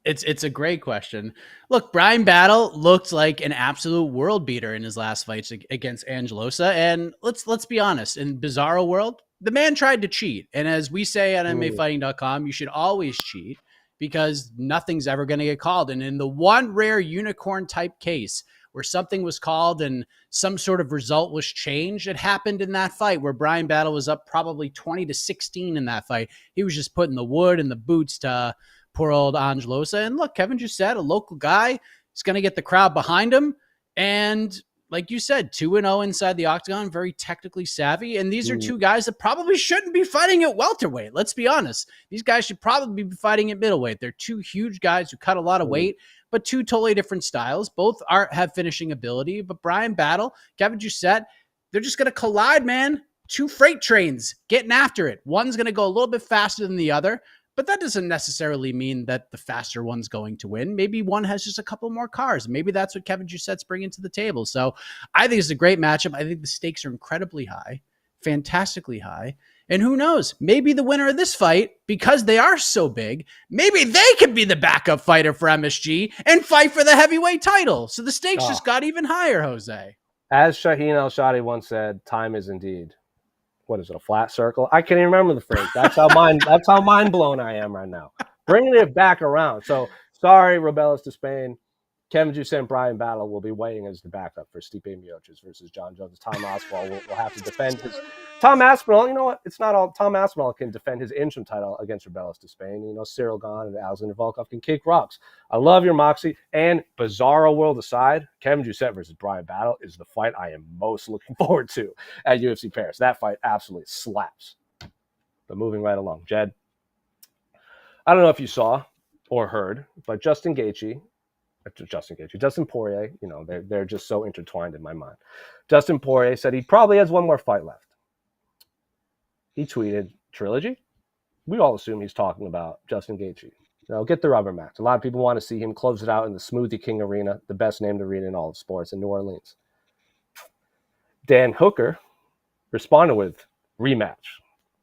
It's a great question. Look, Brian Battle looked like an absolute world beater in his last fights against Angelosa. And let's be honest, in Bizarro world, the man tried to cheat. And as we say at MMAfighting.com, you should always cheat because nothing's ever going to get called. And in the one rare unicorn type case where something was called and some sort of result was changed, it happened in that fight where Brian Battle was up probably 20-16 in that fight. He was just putting the wood and the boots to poor old Angelosa. And look, Kevin Jousset, a local guy, is going to get the crowd behind him. And like you said, 2-0 inside the octagon, very technically savvy. And these are two guys that probably shouldn't be fighting at welterweight. Let's be honest. These guys should probably be fighting at middleweight. They're two huge guys who cut a lot of weight, but two totally different styles. Both have finishing ability. But Brian Battle, Kevin Jousset, they're just going to collide, man. Two freight trains getting after it. One's going to go a little bit faster than the other. But that doesn't necessarily mean that the faster one's going to win. Maybe one has just a couple more cars. Maybe that's what Kevin Jousset's bringing to the table. So I think it's a great matchup. I think the stakes are incredibly high, fantastically high. And who knows? Maybe the winner of this fight, because they are so big, maybe they could be the backup fighter for MSG and fight for the heavyweight title. So the stakes just got even higher, Jose. As Shaheen El-Shadi once said, time is indeed... what is it, a flat circle? I can't even remember the phrase. That's how mind blown I am right now. Bringing it back around. So sorry, Rebellas to Spain. Kevin Jousset and Brian Battle will be weighing as the backup for Stipe Miocic versus John Jones. Tom Aspinall will have to defend his... Tom Aspinall, you know what? It's not all... Tom Aspinall can defend his interim title against Rebellas to Spain. Cyril Gane and Alexander Volkov can kick rocks. I love your moxie. And Bizarro world aside, Kevin Jousset versus Brian Battle is the fight I am most looking forward to at UFC Paris. That fight absolutely slaps. But moving right along. Jed, I don't know if you saw or heard, but Dustin Poirier, they're just so intertwined in my mind. Dustin Poirier said he probably has one more fight left. He tweeted, trilogy? We all assume he's talking about Justin Gaethje. Get the rubber match. A lot of people want to see him close it out in the Smoothie King Arena, the best named arena in all of sports in New Orleans. Dan Hooker responded with rematch.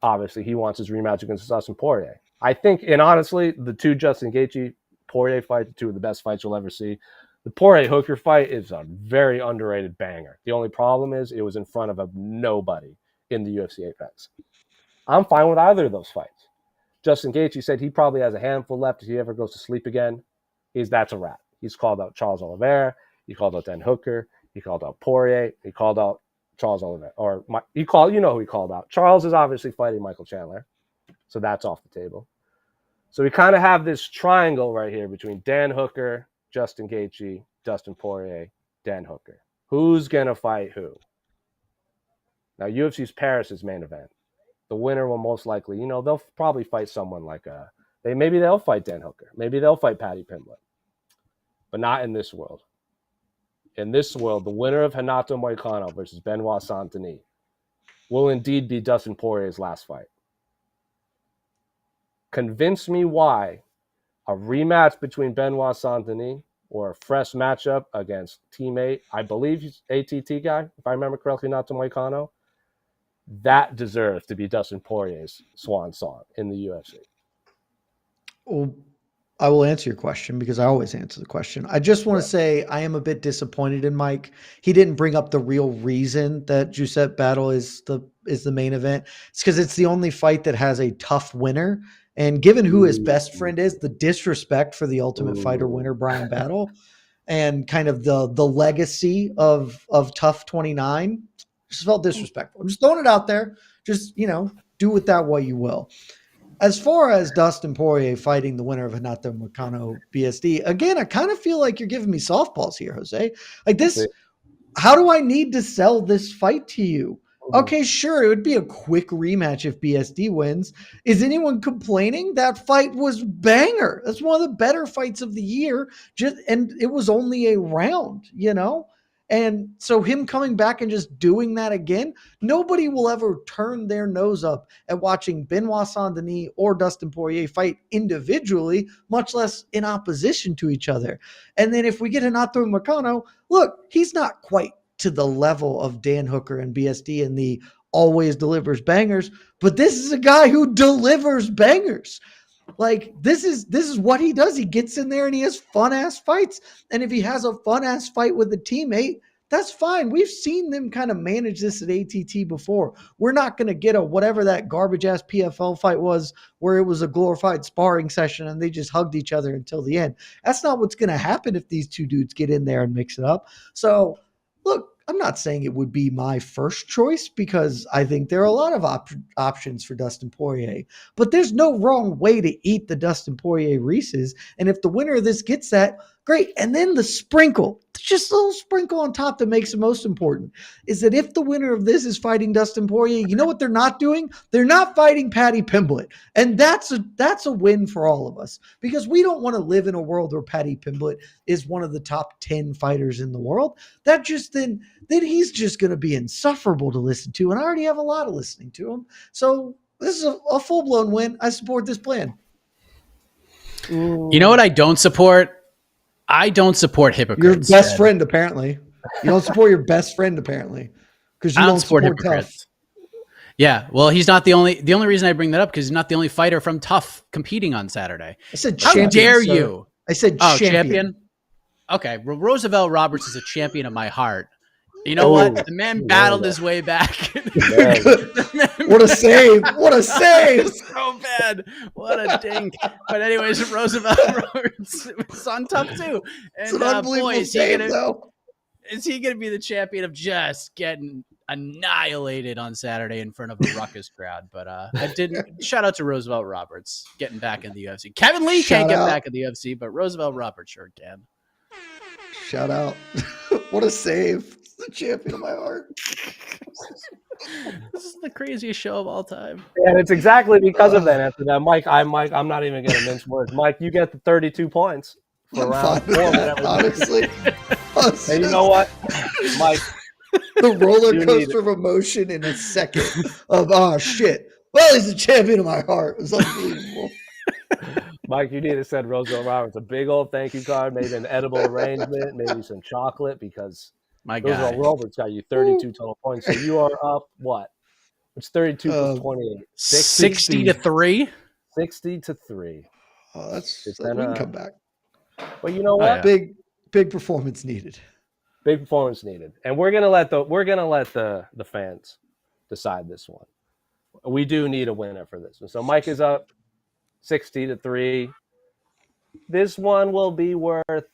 Obviously, he wants his rematch against Dustin Poirier. I think, and honestly, the two Justin Gaethje Poirier fights, two of the best fights you'll ever see. The Poirier-Hooker fight is a very underrated banger. The only problem is it was in front of a nobody in the UFC Apex. I'm fine with either of those fights. Justin Gaethje said he probably has a handful left if he ever goes to sleep again. That's a wrap. He's called out Charles Oliveira. He called out Dan Hooker. He called out Poirier. He called out Charles Oliveira. Who he called out. Charles is obviously fighting Michael Chandler. So that's off the table. So we kind of have this triangle right here between Dan Hooker, Justin Gaethje, Dustin Poirier, Dan Hooker. Who's going to fight who? Now, UFC's Paris is main event. The winner will most likely, they'll probably fight someone like maybe they'll fight Dan Hooker. Maybe they'll fight Paddy Pimblett. But not in this world. In this world, the winner of Renato Moicano versus Benoit Saint Denis will indeed be Dustin Poirier's last fight. Convince me why a rematch between Benoit Saint Denis or a fresh matchup against teammate, I believe he's ATT guy, if I remember correctly, Renato Moicano, that deserves to be Dustin Poirier's swan song in the UFC. Well, I will answer your question because I always answer the question. I just want to say I am a bit disappointed in Mike. He didn't bring up the real reason that Giuseppe Battle is the main event. It's because it's the only fight that has a tough winner. And given who his best friend is, the disrespect for the Ultimate Fighter winner, Brian Battle, and kind of the legacy of Tough 29, just felt disrespectful. I'm just throwing it out there. Just, do with that what you will. As far as Dustin Poirier fighting the winner of Renato Moicano BSD, again, I kind of feel like you're giving me softballs here, Jose. Like this, how do I need to sell this fight to you? Okay, sure, it would be a quick rematch if BSD wins. Is anyone complaining? That fight was banger. That's one of the better fights of the year. And it was only a round, And so him coming back and just doing that again, nobody will ever turn their nose up at watching Benoit Saint Denis or Dustin Poirier fight individually, much less in opposition to each other. And then if we get Renato Moicano, look, he's not quite to the level of Dan Hooker and BSD and the always delivers bangers, but this is a guy who delivers bangers. Like this is what he does. He gets in there and he has fun ass fights. And if he has a fun ass fight with a teammate, that's fine. We've seen them kind of manage this at ATT before. We're not going to get a whatever that garbage ass PFL fight was where it was a glorified sparring session and they just hugged each other until the end. That's not what's going to happen if these two dudes get in there and mix it up. So look, I'm not saying it would be my first choice because I think there are a lot of options for Dustin Poirier, but there's no wrong way to eat the Dustin Poirier Reese's. And if the winner of this gets that, great. And then the sprinkle, just a little sprinkle on top that makes it most important, is that if the winner of this is fighting Dustin Poirier, you know what they're not doing? They're not fighting Paddy Pimblett. And that's a win for all of us because we don't want to live in a world where Paddy Pimblett is one of the top 10 fighters in the world. That just then he's just going to be insufferable to listen to. And I already have a lot of listening to him. So this is a full-blown win. I support this plan. You know what I don't support? I don't support hypocrites. Your best friend, apparently. You don't support your best friend, apparently. Because you don't support hypocrites. Tough. Yeah, well, he's not the only reason I bring that up because he's not the only fighter from Tough competing on Saturday. I said How champion. Dare you? I said champion. Okay, well, Roosevelt Roberts is a champion of my heart. You know what? The man battled his way back. What a save. What a save. So bad. What a dink. But anyways, Roosevelt Roberts was on Tough too. And it's an unbelievable save, though. Is he going to be the champion of just getting annihilated on Saturday in front of a ruckus crowd? But I didn't. Shout out to Roosevelt Roberts getting back in the UFC. Kevin Lee can't get back in the UFC, but Roosevelt Roberts sure can. Shout out. What a save. The champion of my heart. This is the craziest show of all time. And it's exactly because of that, Anthony. Mike, I'm not even going to mince words. Mike, you get the 32 points for round 4. Honestly. And you know what, Mike? The roller coaster of emotion in a second of, shit. Well, he's the champion of my heart. It was unbelievable. Mike, you need to send Roosevelt Roberts a big old thank you card, maybe an edible arrangement, maybe some chocolate, because my guy Roosevelt Roberts got you 32 total points. So you are up what? It's 32 plus 28. 60 to 3. 60 to 3. Oh, we can come back. But you know what? Big performance needed. Big performance needed. And we're gonna let the fans decide this one. We do need a winner for this one. So Mike is up 60 to 3. This one will be worth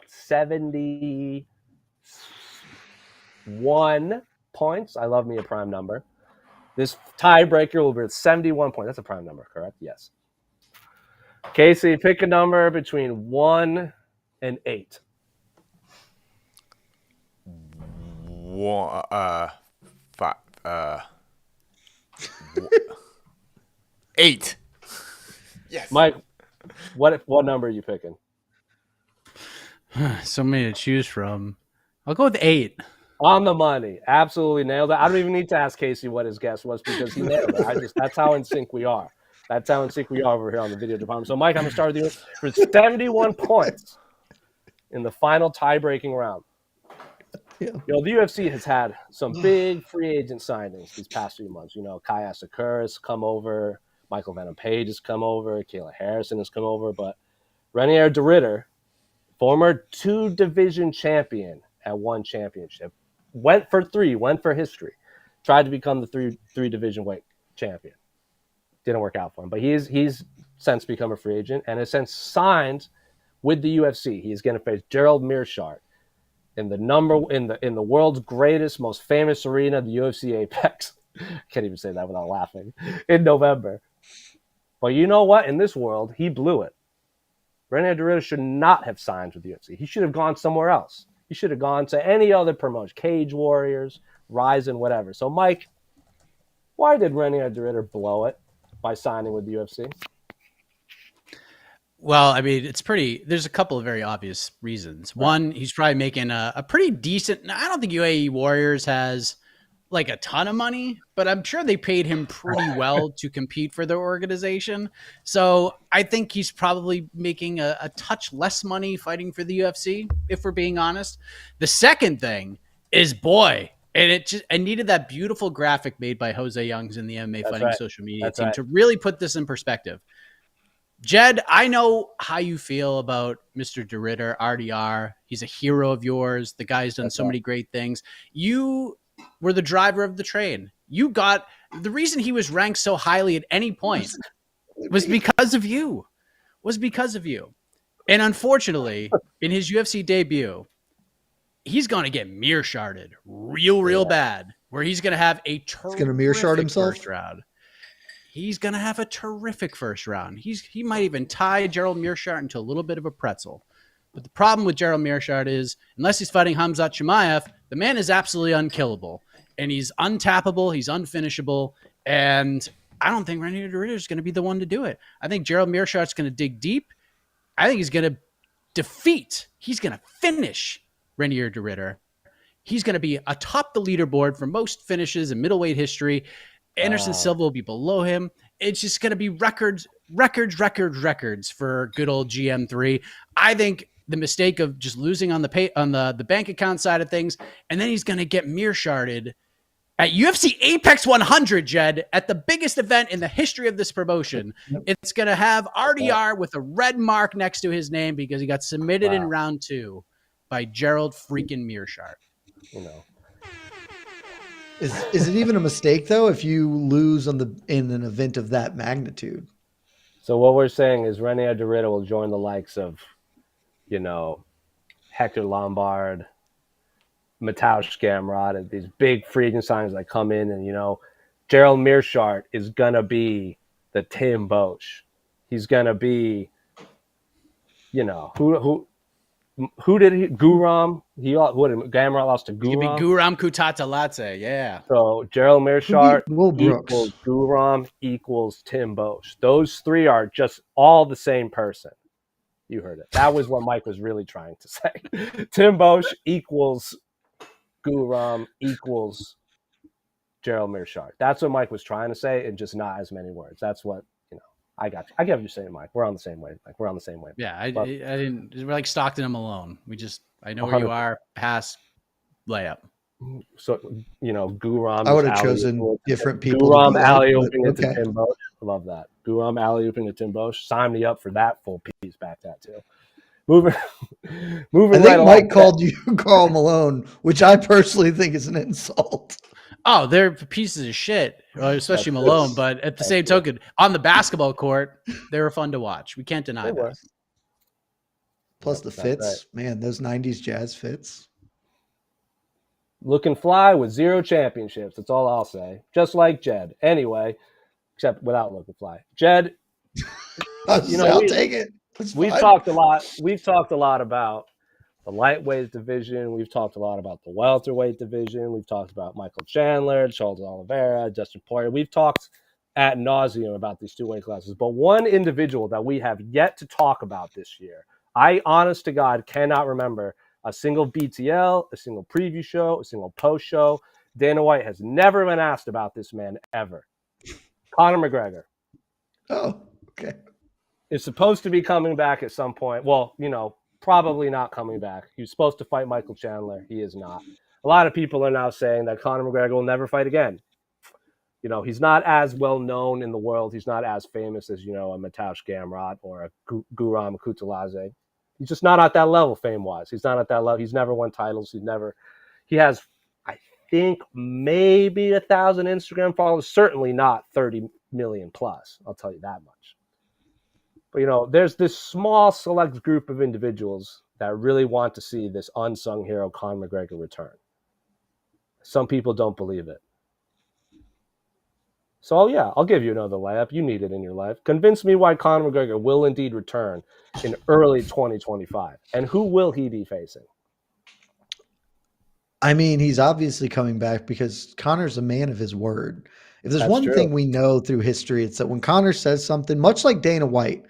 71 points. I love me a prime number. This tiebreaker will be worth 71 points. That's a prime number, correct? Yes. Casey, pick a number between 1 and 8. 8. Yes. Mike, what number are you picking? So many to choose from. I'll go with 8. On the money. Absolutely nailed it. I don't even need to ask Casey what his guess was because he nailed it. That's how in sync we are. That's how in sync we are over here on the video department. So, Mike, I'm going to start with you for 71 points in the final tie-breaking round. Yeah. The UFC has had some big free agent signings these past few months. Kaya Sakura's come over. Michael Venom Page has come over. Kayla Harrison has come over. But Reinier de Ridder, former 2-division champion at one championship, went for history, tried to become the three division weight champion. Didn't work out for him, but he's since become a free agent and has since signed with the UFC. He's going to face Gerald Meerschaert in the world's greatest, most famous arena, the UFC Apex. Can't even say that without laughing. In November. But you know what? In this world, he blew it. Reinier de Ridder should not have signed with the UFC. He should have gone somewhere else. He should have gone to any other promotion, Cage Warriors, Ryzen, whatever. So, Mike, why did Reinier de Ridder blow it by signing with the UFC? Well, I mean, there's a couple of very obvious reasons. Right. One, he's probably making a pretty decent, I don't think UAE Warriors has like a ton of money, but I'm sure they paid him pretty well to compete for their organization. So I think he's probably making a touch less money fighting for the UFC, if we're being honest. The second thing is, and I needed that beautiful graphic made by Jose Youngs in the MMA Fighting social media team to really put this in perspective. Jed, I know how you feel about Mr. de Ridder, RDR. He's a hero of yours. The guy's done so many great things. You were the driver of the train. The reason he was ranked so highly at any point was because of you. And unfortunately, in his UFC debut, he's going to get Meerschaerted real bad, where he's going to have a terrific first round. He's going to have a terrific first round. He might even tie Gerald Meerschaert into a little bit of a pretzel. But the problem with Gerald Meerschaert is, unless he's fighting Khamzat Chimaev, the man is absolutely unkillable. And he's untappable. He's unfinishable. And I don't think Reinier de Ridder is going to be the one to do it. I think Gerald Meerschaert's going to dig deep. I think he's going to finish Reinier de Ridder. He's going to be atop the leaderboard for most finishes in middleweight history. Anderson Silva will be below him. It's just going to be records for good old GM3. I think the mistake of just losing on the bank account side of things, and then he's going to get Meerschaerted at UFC Apex 100, Jed, at the biggest event in the history of this promotion. It's going to have RDR with a red mark next to his name because he got submitted in round 2 by Gerald freaking Meerschaert. Is it even a mistake though if you lose in an event of that magnitude? So what we're saying is Reinier de Ridder will join the likes of, Hector Lombard, Mateusz Gamrot, and these big free agent signings that come in, and Gerald Meerschaert is gonna be the Tim Bosch. He's gonna be, who did he? Guram. Gamrot lost to Guram. It could be Guram Kutateladze, yeah. So Gerald Meerschaert equals Guram equals Tim Bosch. Those three are just all the same person. You heard it. That was what Mike was really trying to say. Tim Bosch equals Guram equals Gerald Meerschaert. That's what Mike was trying to say, and just not as many words. That's what I got you. I get what you're saying, Mike. We're on the same wave. We're on the same wave. Yeah, I didn't. We're like Stockton and Malone. I know where you are past layup. So Guram. I would have chosen different people. Guram alley-ooping it to Tim Bosch. I love that. Guram alley-ooping to Tim Bosch. Sign me up for that full piece back tattoo. Moving. I think Mike called you Karl Malone, which I personally think is an insult. Oh, they're pieces of shit, especially Malone. But at the same token, on the basketball court, they were fun to watch. We can't deny that. Plus the fits, man, those 90s jazz fits. Looking fly with 0 championships. That's all I'll say. Just like Jed. Anyway, except without looking fly. Jed, I'll take it. We've talked a lot about the lightweight division. We've talked a lot about the welterweight division. We've talked about Michael Chandler, Charles Oliveira, Dustin Poirier. We've talked ad nauseum about these two weight classes. But one individual that we have yet to talk about this year, I, honest to God, cannot remember a single BTL, a single preview show, a single post show. Dana White has never been asked about this man ever. Conor McGregor. Oh, okay. Is supposed to be coming back at some point. Well, probably not coming back. He was supposed to fight Michael Chandler. He is not. A lot of people are now saying that Conor McGregor will never fight again. He's not as well known in the world. He's not as famous as, a Mateusz Gamrot or a Guram Kutalaze. He's just not at that level fame-wise. He's not at that level. He's never won titles. He has, I think, maybe 1,000 Instagram followers. Certainly not 30 million plus. I'll tell you that much. But, there's this small select group of individuals that really want to see this unsung hero Conor McGregor return. Some people don't believe it. So, yeah, I'll give you another layup. You need it in your life. Convince me why Conor McGregor will indeed return in early 2025. And who will he be facing? I mean, he's obviously coming back because Conor's a man of his word. If there's That's one true. thing we know through history, it's that when Conor says something, much like Dana White,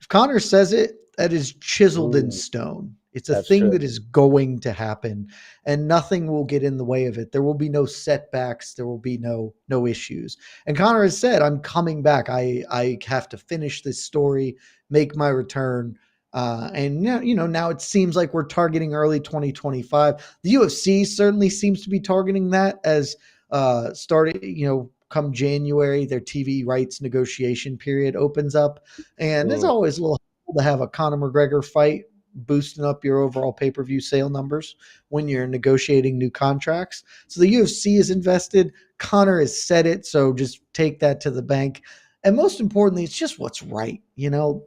if Conor says it, that is chiseled in stone. It's a thing true. that is going to happen, and nothing will get in the way of it. There will be no setbacks. There will be no issues. And Conor has said, I'm coming back. I have to finish this story, make my return. And now it seems like we're targeting early 2025. The UFC certainly seems to be targeting that as come January, their TV rights negotiation period opens up. And it's always a little helpful to have a Conor McGregor fight boosting up your overall pay-per-view sale numbers when you're negotiating new contracts. So the UFC is invested. Conor has said it, so just take that to the bank. And most importantly, it's just what's right.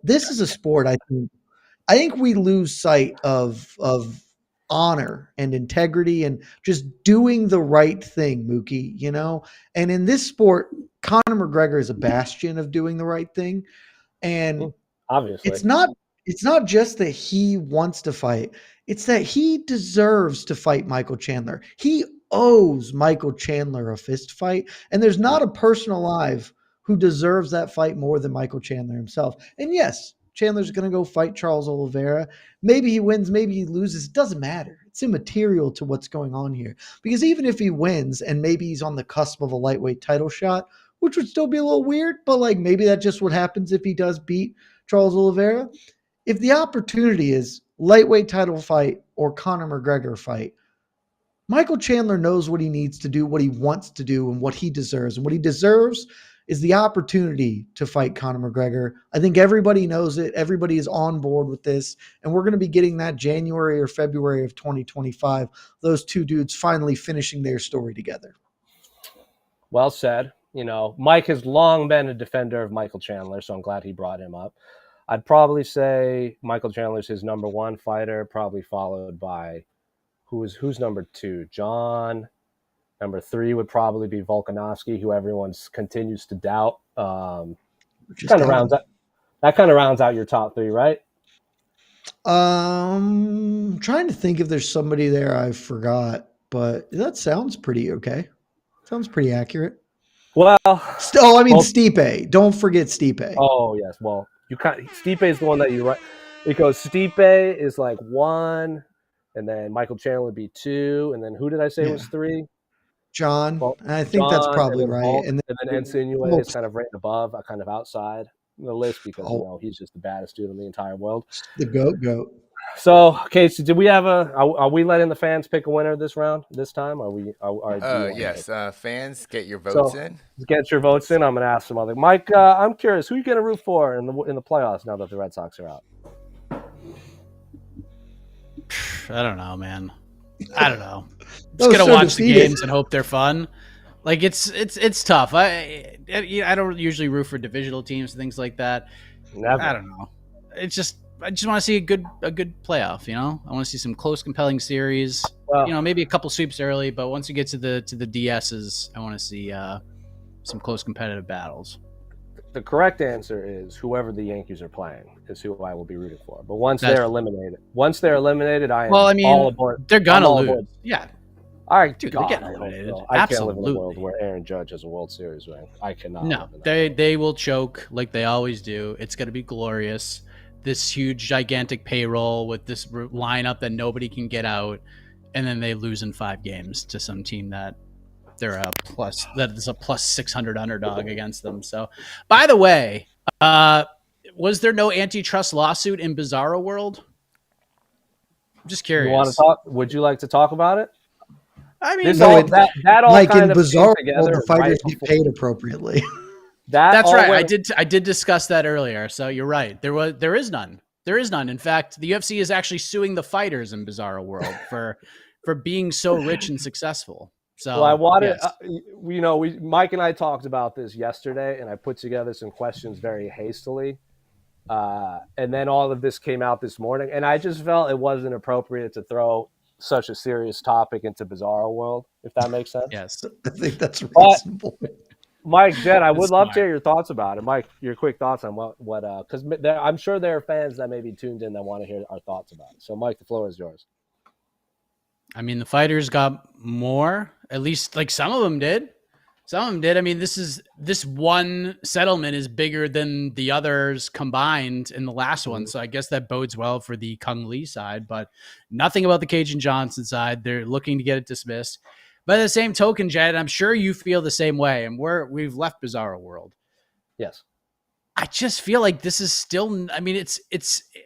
This is a sport I think we lose sight of honor and integrity and just doing the right thing, Mookie, And in this sport, Conor McGregor is a bastion of doing the right thing. And obviously, it's not just that he wants to fight. It's that he deserves to fight Michael Chandler. He owes Michael Chandler a fist fight. And there's not a person alive who deserves that fight more than Michael Chandler himself. And yes, Chandler's going to go fight Charles Oliveira. Maybe he wins, maybe he loses. It doesn't matter. It's immaterial to what's going on here. Because even if he wins and maybe he's on the cusp of a lightweight title shot, which would still be a little weird, but maybe that's just what happens if he does beat Charles Oliveira. If the opportunity is lightweight title fight or Conor McGregor fight, Michael Chandler knows what he needs to do, what he wants to do, and what he deserves. And what he deserves is the opportunity to fight Conor McGregor. I think everybody knows it. Everybody is on board with this. And we're going to be getting that January or February of 2025, those two dudes finally finishing their story together. Well said. Mike has long been a defender of Michael Chandler, so I'm glad he brought him up. I'd probably say Michael Chandler's his number one fighter, probably followed by who's number two? John. Number three would probably be Volkanovski, who everyone continues to doubt. That kind of rounds out your top three, right? I'm trying to think if there's somebody there I forgot, but that sounds pretty okay. Sounds pretty accurate. Well, Stipe. Don't forget Stipe. Oh yes. Well, Stipe is the one that you right. Because Stipe is like one, and then Michael Chandler would be two, and then who did I say was three? John. Well, I think that's probably right. Volk, and then Insinuate is kind of right above, kind of outside the list because he's just the baddest dude in the entire world. The goat. So, Casey, did we have are we letting the fans pick a winner this time? Yes. Fans, get your votes in. Get your votes in. I'm going to ask some other. Mike, I'm curious, who are you going to root for in the playoffs now that the Red Sox are out? I don't know, man. I don't know. Just gonna watch the games and hope they're fun. It's tough. I don't usually root for divisional teams and things like that. Never. I don't know. I just want to see a good playoff. I want to see some close, compelling series. Well, maybe a couple sweeps early, but once you get to the DSs, I want to see some close, competitive battles. The correct answer is whoever the Yankees are playing is who I will be rooting for. But once That's- they're eliminated, I am Well, I mean, all aboard. they're gonna I'm all lose. aboard. Yeah, All right, dude, God, they're getting I hope eliminated. so. I can't live in a world Absolutely. where Aaron Judge has a World Series ring. I cannot. No, live in that they will choke like they always do. It's going to be glorious. This huge, gigantic payroll with this lineup that nobody can get out, and then they lose in 5 games to some team that they're a plus. That is a plus 600 underdog against them. So, by the way, was there no antitrust lawsuit in Bizarro World? I'm just curious. You want to talk? Would you like to talk about it? I mean, This No, all, it- that all Like kind in of Bizarro, came together the fighters right get before- paid appropriately. That that's all right. went- I did discuss that earlier. So you're right. There is none. There is none. In fact, the UFC is actually suing the fighters in Bizarro World for being so rich and successful. So Well, I wanted, yes. Mike and I talked about this yesterday, and I put together some questions very hastily. And then all of this came out this morning, and I just felt it wasn't appropriate to throw such a serious topic into Bizarro World, if that makes sense. Yes. I think that's reasonable. Mike, Jed, I would That's love to smart. hear your thoughts about it. Mike, your quick thoughts on what because I'm sure there are fans that may be tuned in that want to hear our thoughts about it. So, Mike, the floor is yours. I mean, the fighters got more, at least like some of them did. Some of them did. I mean, this one settlement is bigger than the others combined in the last one. So I guess that bodes well for the Kung Lee side, but nothing about the Cajun Johnson side. They're looking to get it dismissed. But at the same token, Jed, I'm sure you feel the same way. And we've left Bizarro World. Yes. I just feel like this is still, I mean, it's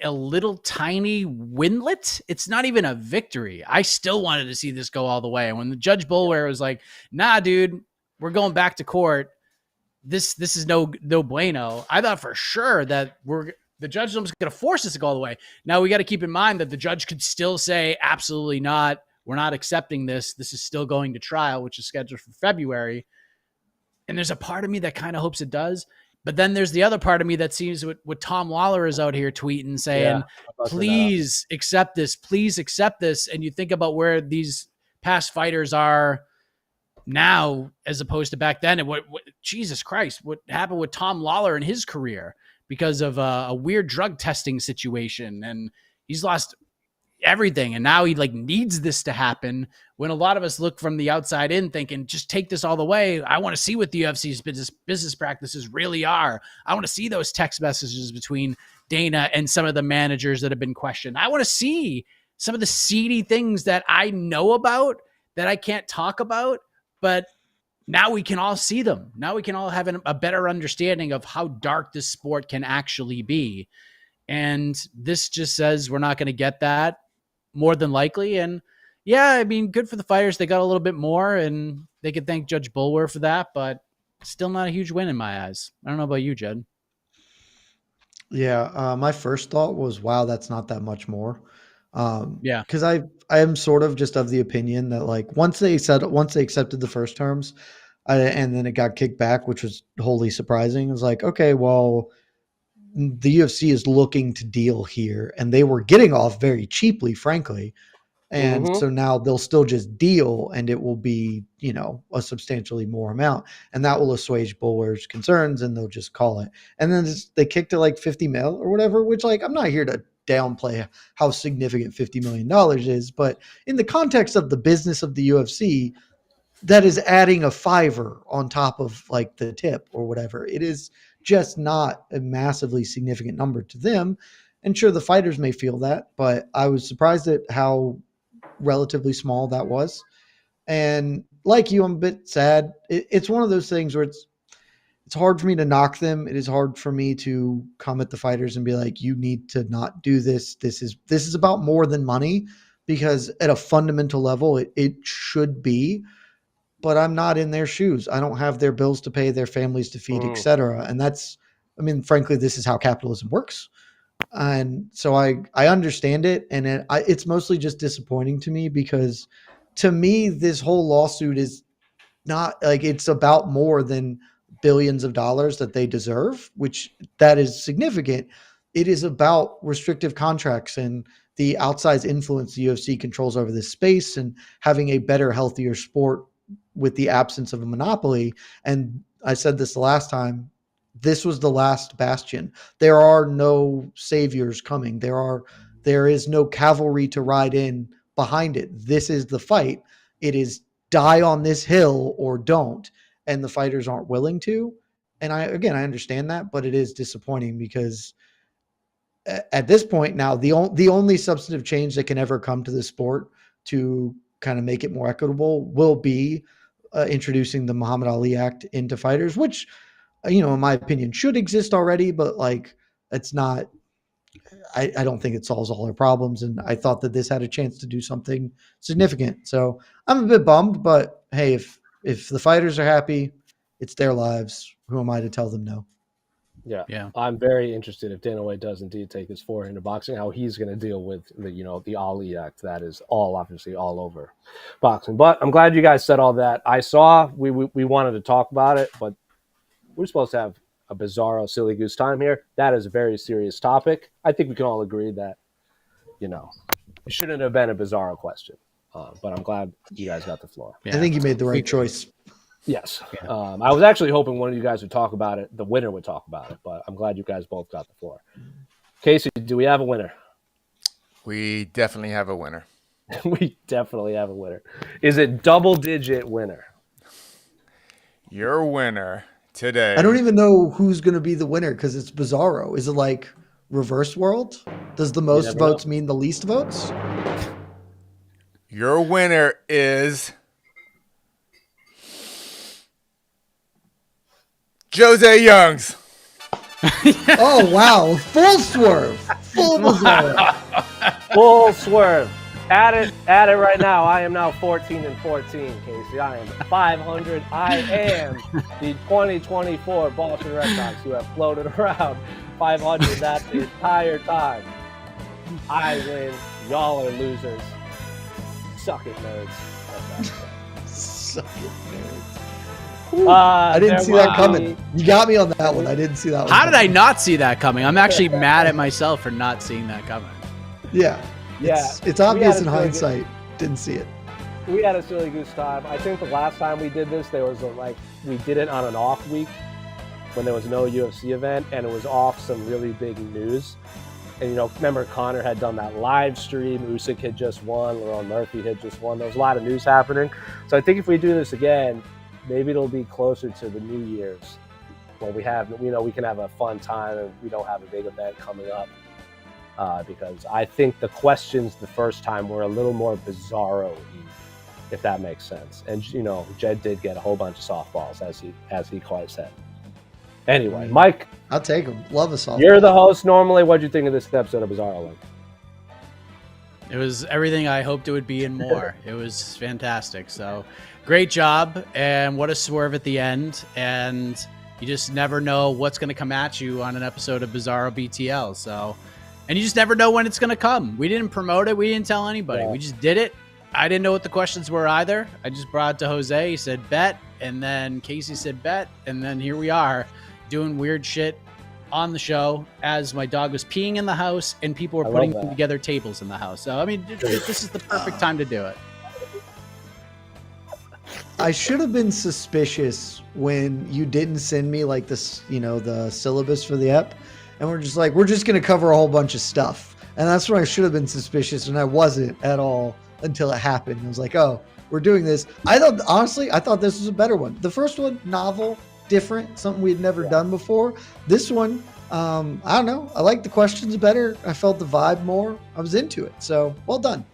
a little tiny winlet. It's not even a victory. I still wanted to see this go all the way. And when the Judge Boulware was like, nah, dude, we're going back to court. This is no bueno. I thought for sure that the judge was going to force us to go all the way. Now we got to keep in mind that the judge could still say, absolutely not. We're not accepting this. This is still going to trial, which is scheduled for February. And there's a part of me that kind of hopes it does. But then there's the other part of me that sees what Tom Lawler is out here tweeting saying, please accept this. Please accept this. And you think about where these past fighters are now as opposed to back then. And what Jesus Christ, what happened with Tom Lawler in his career because of a weird drug testing situation. And he's lost everything. And now he needs this to happen when a lot of us look from the outside in thinking, just take this all the way. I want to see what the UFC's business practices really are. I want to see those text messages between Dana and some of the managers that have been questioned. I want to see some of the seedy things that I know about that I can't talk about, but now we can all see them. Now we can all have a better understanding of how dark this sport can actually be. And this just says we're not going to get that more than likely. And yeah, I mean, good for the fighters. They got a little bit more and they could thank Judge Boulware for that, but still not a huge win in my eyes. I don't know about you, Jed. Yeah, my first thought was, wow, that's not that much more. Yeah. Because I am sort of just of the opinion that once they accepted the first terms, and then it got kicked back, which was wholly surprising. It was like, okay, well, the UFC is looking to deal here, and they were getting off very cheaply, frankly. And so now they'll still just deal, and it will be, a substantially more amount, and that will assuage Boulware's concerns, and they'll just call it. And then they kicked it 50 mil or whatever, which I'm not here to downplay how significant $50 million is, but in the context of the business of the UFC, that is adding a $5 on top of the tip or whatever. It is just not a massively significant number to them. And sure, the fighters may feel that, but I was surprised at how relatively small that was. And like you, I'm a bit sad. It's one of those things where it's hard for me to knock them. It is hard for me to come at the fighters and be like, you need to not do this. This is about more than money, because at a fundamental level, it should be. But I'm not in their shoes. I don't have their bills to pay, their families to feed, etc. And frankly, this is how capitalism works. And so I understand it. And it's mostly just disappointing to me, because to me, this whole lawsuit is not it's about more than billions of dollars that they deserve, which that is significant. It is about restrictive contracts and the outsized influence the UFC controls over this space, and having a better, healthier sport with the absence of a monopoly. And I said this the last time, this was the last bastion. There are no saviors coming. There is no cavalry to ride in behind it. This is the fight. It is die on this hill or don't. And the fighters aren't willing to. And I understand that, but it is disappointing because at this point now, the only substantive change that can ever come to the sport to kind of make it more equitable will be introducing the Muhammad Ali Act into fighters, which, in my opinion, should exist already, but like it's not. I don't think it solves all our problems, and I thought that this had a chance to do something significant. So I'm a bit bummed, but hey, if the fighters are happy, it's their lives. Who am I to tell them no? Yeah. I'm very interested if Dana White does indeed take his foray into boxing, how he's going to deal with the Ali Act that is obviously all over boxing. But I'm glad you guys said all that. I saw we wanted to talk about it, but we're supposed to have a Bizarro silly goose time here. That is a very serious topic. I think we can all agree that it shouldn't have been a Bizarro question. But I'm glad you guys got the floor. Yeah. I think you made the right choice. Yes. Yeah. I was actually hoping one of you guys would talk about it. The winner would talk about it, but I'm glad you guys both got the floor. Casey, do we have a winner? We definitely have a winner. We definitely have a winner. Is it double-digit winner? Your winner today. I don't even know who's going to be the winner because it's Bizarro. Is it like reverse world? Does the most votes mean the least votes? Your winner is Jose Youngs. Oh, wow. Full swerve. Full Bizarro. Full swerve. Add it right now. I am now 14-14, Casey. I am 500. I am the 2024 Boston Red Sox who have floated around 500 that the entire time. I win. Y'all are losers. Suck it, nerds. Suck it, nerds. I didn't see that coming. You got me on that one. I didn't see that one. How did I not see that coming? I'm actually mad at myself for not seeing that coming. Yeah. It's obvious in hindsight. Didn't see it. We had a silly goose time. I think the last time we did this, there was we did it on an off week when there was no UFC event, and it was off some really big news. And remember Conor had done that live stream. Usyk had just won. Lerone Murphy had just won. There was a lot of news happening. So I think if we do this again, maybe it'll be closer to the New Year's when we can have a fun time and we don't have a big event coming up. Because I think the questions the first time were a little more Bizarro-y, if that makes sense. And Jed did get a whole bunch of softballs, as he quite said. Anyway, Mike, I'll take them. Love a softball. You're the host normally. What'd you think of this episode of Bizarro Link? It was everything I hoped it would be and more. It was fantastic. So great job, and what a swerve at the end. And you just never know what's going to come at you on an episode of Bizarro BTL. So. And you just never know when it's going to come. We didn't promote it. We didn't tell anybody. Yeah. We just did it. I didn't know what the questions were either. I just brought it to Jose. He said, bet. And then Casey said, bet. And then here we are doing weird shit on the show as my dog was peeing in the house and people were putting together tables in the house. So, I mean, this is the perfect time to do it. I should have been suspicious when you didn't send me like this, the syllabus for the ep. And we're just going to cover a whole bunch of stuff. And that's when I should have been suspicious, and I wasn't at all until it happened. I was like, oh, we're doing this. I thought this was a better one. The first one, novel, different, something we'd never done before. This one, I don't know. I liked the questions better. I felt the vibe more. I was into it. So, well done.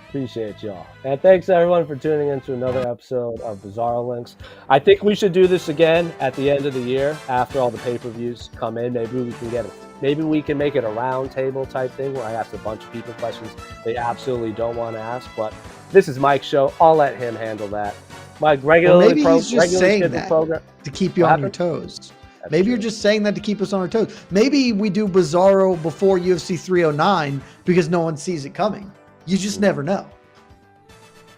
Appreciate y'all. And thanks everyone for tuning in to another episode of Bizarro Links. I think we should do this again at the end of the year after all the pay-per-views come in. Maybe we can make it a round table type thing where I ask a bunch of people questions they absolutely don't want to ask. But this is Mike's show. I'll let him handle that. Mike, regularly saying that program to keep you on your toes. Maybe you're just saying that to keep us on our toes. Maybe we do Bizarro before UFC 309 because no one sees it coming. You just never know.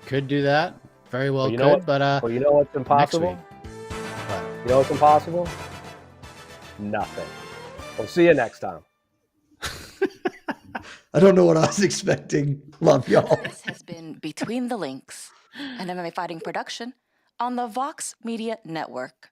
Could do that. Very well but you know what's impossible? You know what's impossible? Nothing. We'll see you next time. I don't know what I was expecting. Love y'all. This has been Between the Links, an MMA fighting production on the Vox Media Network.